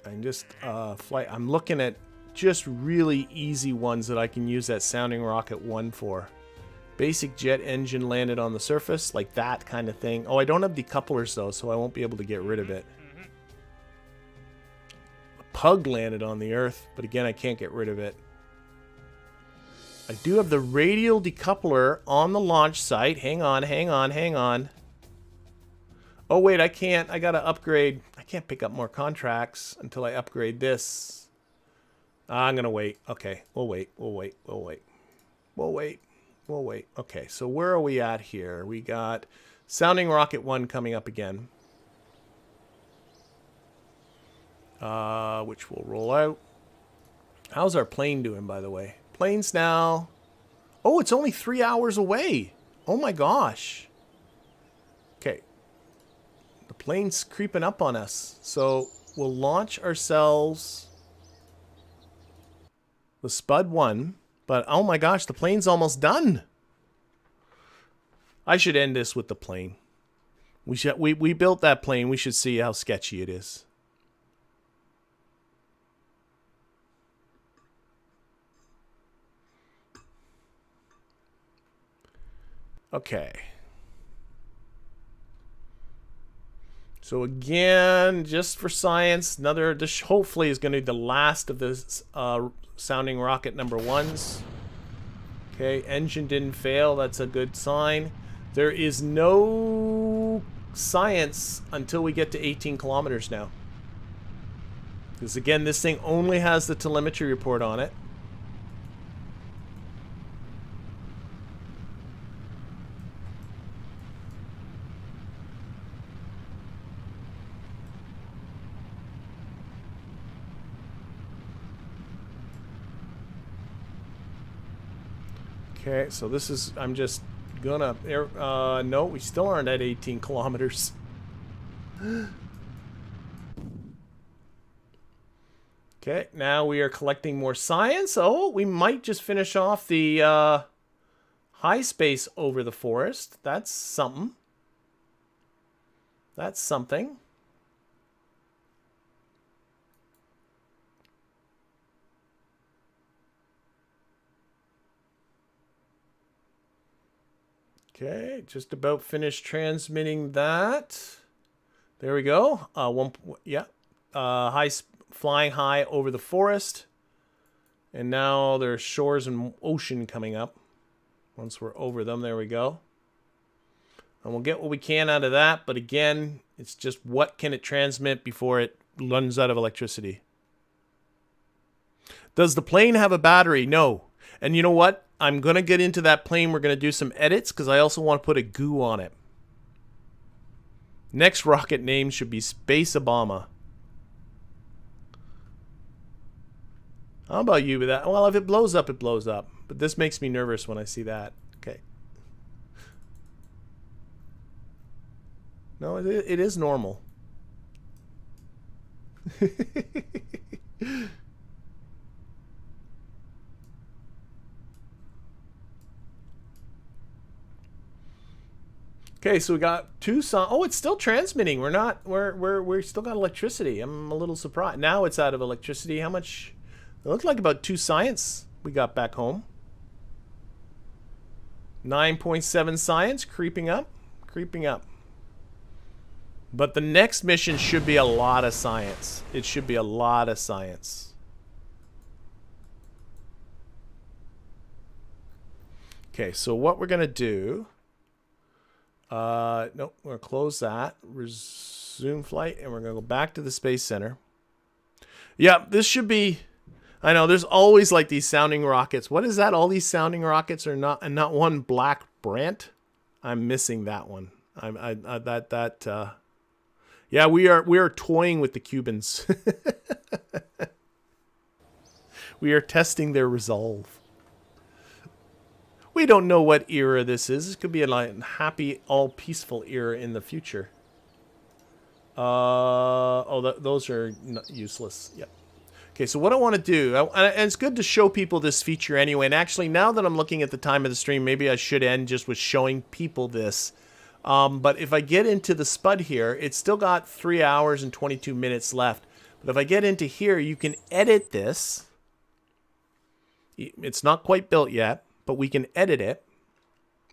I'm just I'm looking at just really easy ones that I can use that Sounding Rocket 1 for. Basic jet engine landed on the surface, like that kind of thing. Oh, I don't have decouplers though, so I won't be able to get rid of it. A pug landed on the Earth, but again, I can't get rid of it. I do have the radial decoupler on the launch site. Hang on, hang on, hang on. Oh wait, I can't. I gotta upgrade. I can't pick up more contracts until I upgrade this. I'm gonna wait. Okay, we'll wait. We'll wait. We'll wait. We'll wait. We'll wait. Okay, so where are we at here? We got Sounding Rocket 1 coming up again. Which will roll out. How's our plane doing, by the way? Plane's now... Oh, it's only 3 hours away. Oh my gosh. Okay. The plane's creeping up on us. So we'll launch ourselves the Spud 1. But oh my gosh, the plane's almost done. I should end this with the plane. We built that plane. We should see how sketchy it is. Okay. So again, just for science, this hopefully is going to be the last of this Sounding Rocket number 1s. Okay, engine didn't fail. That's a good sign. There is no science until we get to 18 kilometers now. Because again, this thing only has the telemetry report on it. Okay, so this is, I'm just gonna, no, we still aren't at 18 kilometers. Okay, now we are collecting more science. Oh, we might just finish off the high space over the forest. That's something. That's something. Okay, just about finished transmitting that. There we go. Flying high over the forest. And now there's shores and ocean coming up. Once we're over them, there we go. And we'll get what we can out of that. But again, it's just what can it transmit before it runs out of electricity. Does the plane have a battery? No. And you know what? I'm going to get into that plane. We're going to do some edits because I also want to put a goo on it. Next rocket name should be Space Obama. How about you with that? Well, if it blows up, it blows up. But this makes me nervous when I see that. Okay. No, it is normal. Okay, so we got two songs. Oh, it's still transmitting. We're still got electricity. I'm a little surprised. Now it's out of electricity. How much? It looked like about 2 science we got back home. 9.7 science, creeping up, creeping up. But the next mission should be a lot of science. It should be a lot of science. Okay, so what we're gonna do? Nope, we're gonna close that, resume flight, and we're gonna go back to the Space Center. Yeah, this should be. I know there's always like these sounding rockets. What is that? All these sounding rockets are not, and not one Black Brant. I'm missing that one. Yeah, we are toying with the Cubans. We are testing their resolve. We don't know what era this is. This could be a happy, all peaceful era in the future. Those are useless. Yep. Okay, so what I want to do, and it's good to show people this feature anyway. And actually, now that I'm looking at the time of the stream, maybe I should end just with showing people this. But if I get into the SPUD here, it's still got 3 hours and 22 minutes left. But if I get into here, you can edit this. It's not quite built yet, but we can edit it,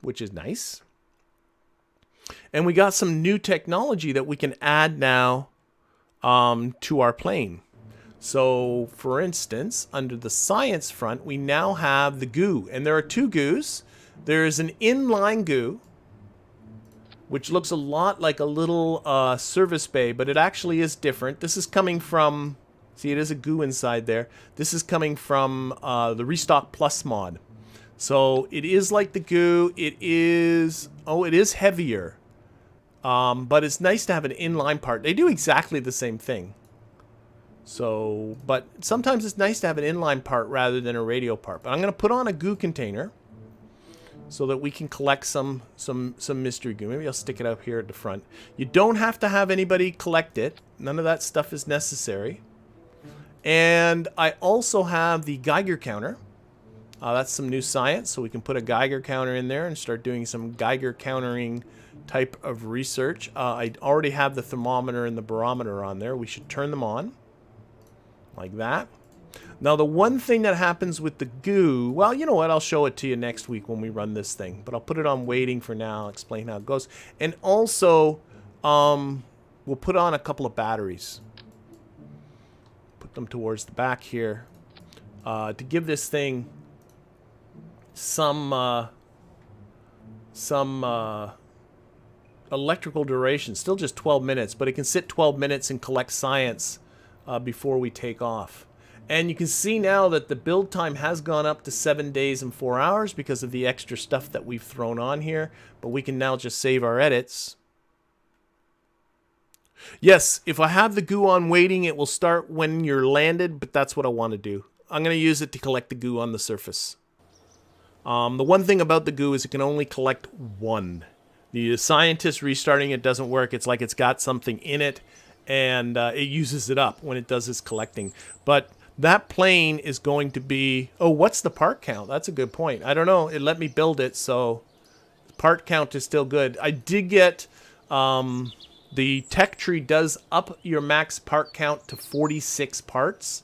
which is nice. And we got some new technology that we can add now to our plane. So, for instance, under the science front, we now have the GUI. And there are two GUIs. There is an inline GUI, which looks a lot like a little service bay, but it actually is different. This is coming from, see, it is a GUI inside there. This is coming from the Restock Plus mod. So it is like the GUI. It is heavier. But it's nice to have an inline part. They do exactly the same thing. So, but sometimes it's nice to have an inline part rather than a radial part. But I'm going to put on a GUI container so that we can collect some mystery GUI. Maybe I'll stick it up here at the front. You don't have to have anybody collect it. None of that stuff is necessary. And I also have the Geiger counter. That's some new science, so we can put a Geiger counter in there and start doing some Geiger countering type of research. I already have the thermometer and the barometer on there. We should turn them on like that. Now, the one thing that happens with the GUI, well, you know what? I'll show it to you next week when we run this thing. But I'll put it on waiting for now, explain how it goes. And also, we'll put on a couple of batteries. Put them towards the back here to give this thing some electrical duration. Still just 12 minutes, but it can sit 12 minutes and collect science before we take off. And you can see now that the build time has gone up to 7 days and 4 hours because of the extra stuff that we've thrown on here. But we can now just save our edits. Yes, if I have the GUI on waiting, it will start when you're landed, but that's what I want to do. I'm going to use it to collect the GUI on the surface. The one thing about the GUI is it can only collect one. The scientist restarting it doesn't work. It's like it's got something in it, and it uses it up when it does its collecting. But that plane is going to be... Oh, what's the part count? That's a good point. I don't know. It let me build it, so the part count is still good. I did get... the Tech Tree does up your max part count to 46 parts.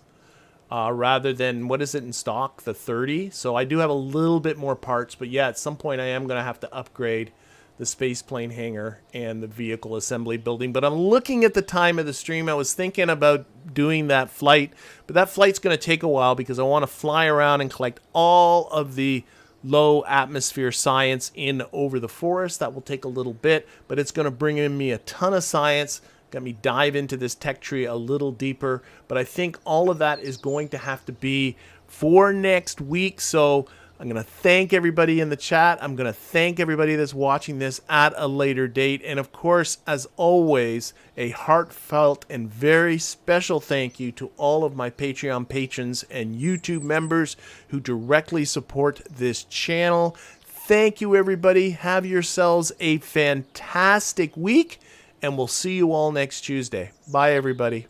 Rather than, what is it in stock? The 30. So I do have a little bit more parts. But yeah, at some point I am going to have to upgrade the space plane hangar and the vehicle assembly building. But I'm looking at the time of the stream. I was thinking about doing that flight. But that flight's going to take a while because I want to fly around and collect all of the low atmosphere science in over the forest. That will take a little bit. But it's going to bring in me a ton of science. Got me dive into this Tech Tree a little deeper. But I think all of that is going to have to be for next week. So I'm going to thank everybody in the chat. I'm going to thank everybody that's watching this at a later date. And of course, as always, a heartfelt and very special thank you to all of my Patreon patrons and YouTube members who directly support this channel. Thank you, everybody. Have yourselves a fantastic week. And we'll see you all next Tuesday. Bye, everybody.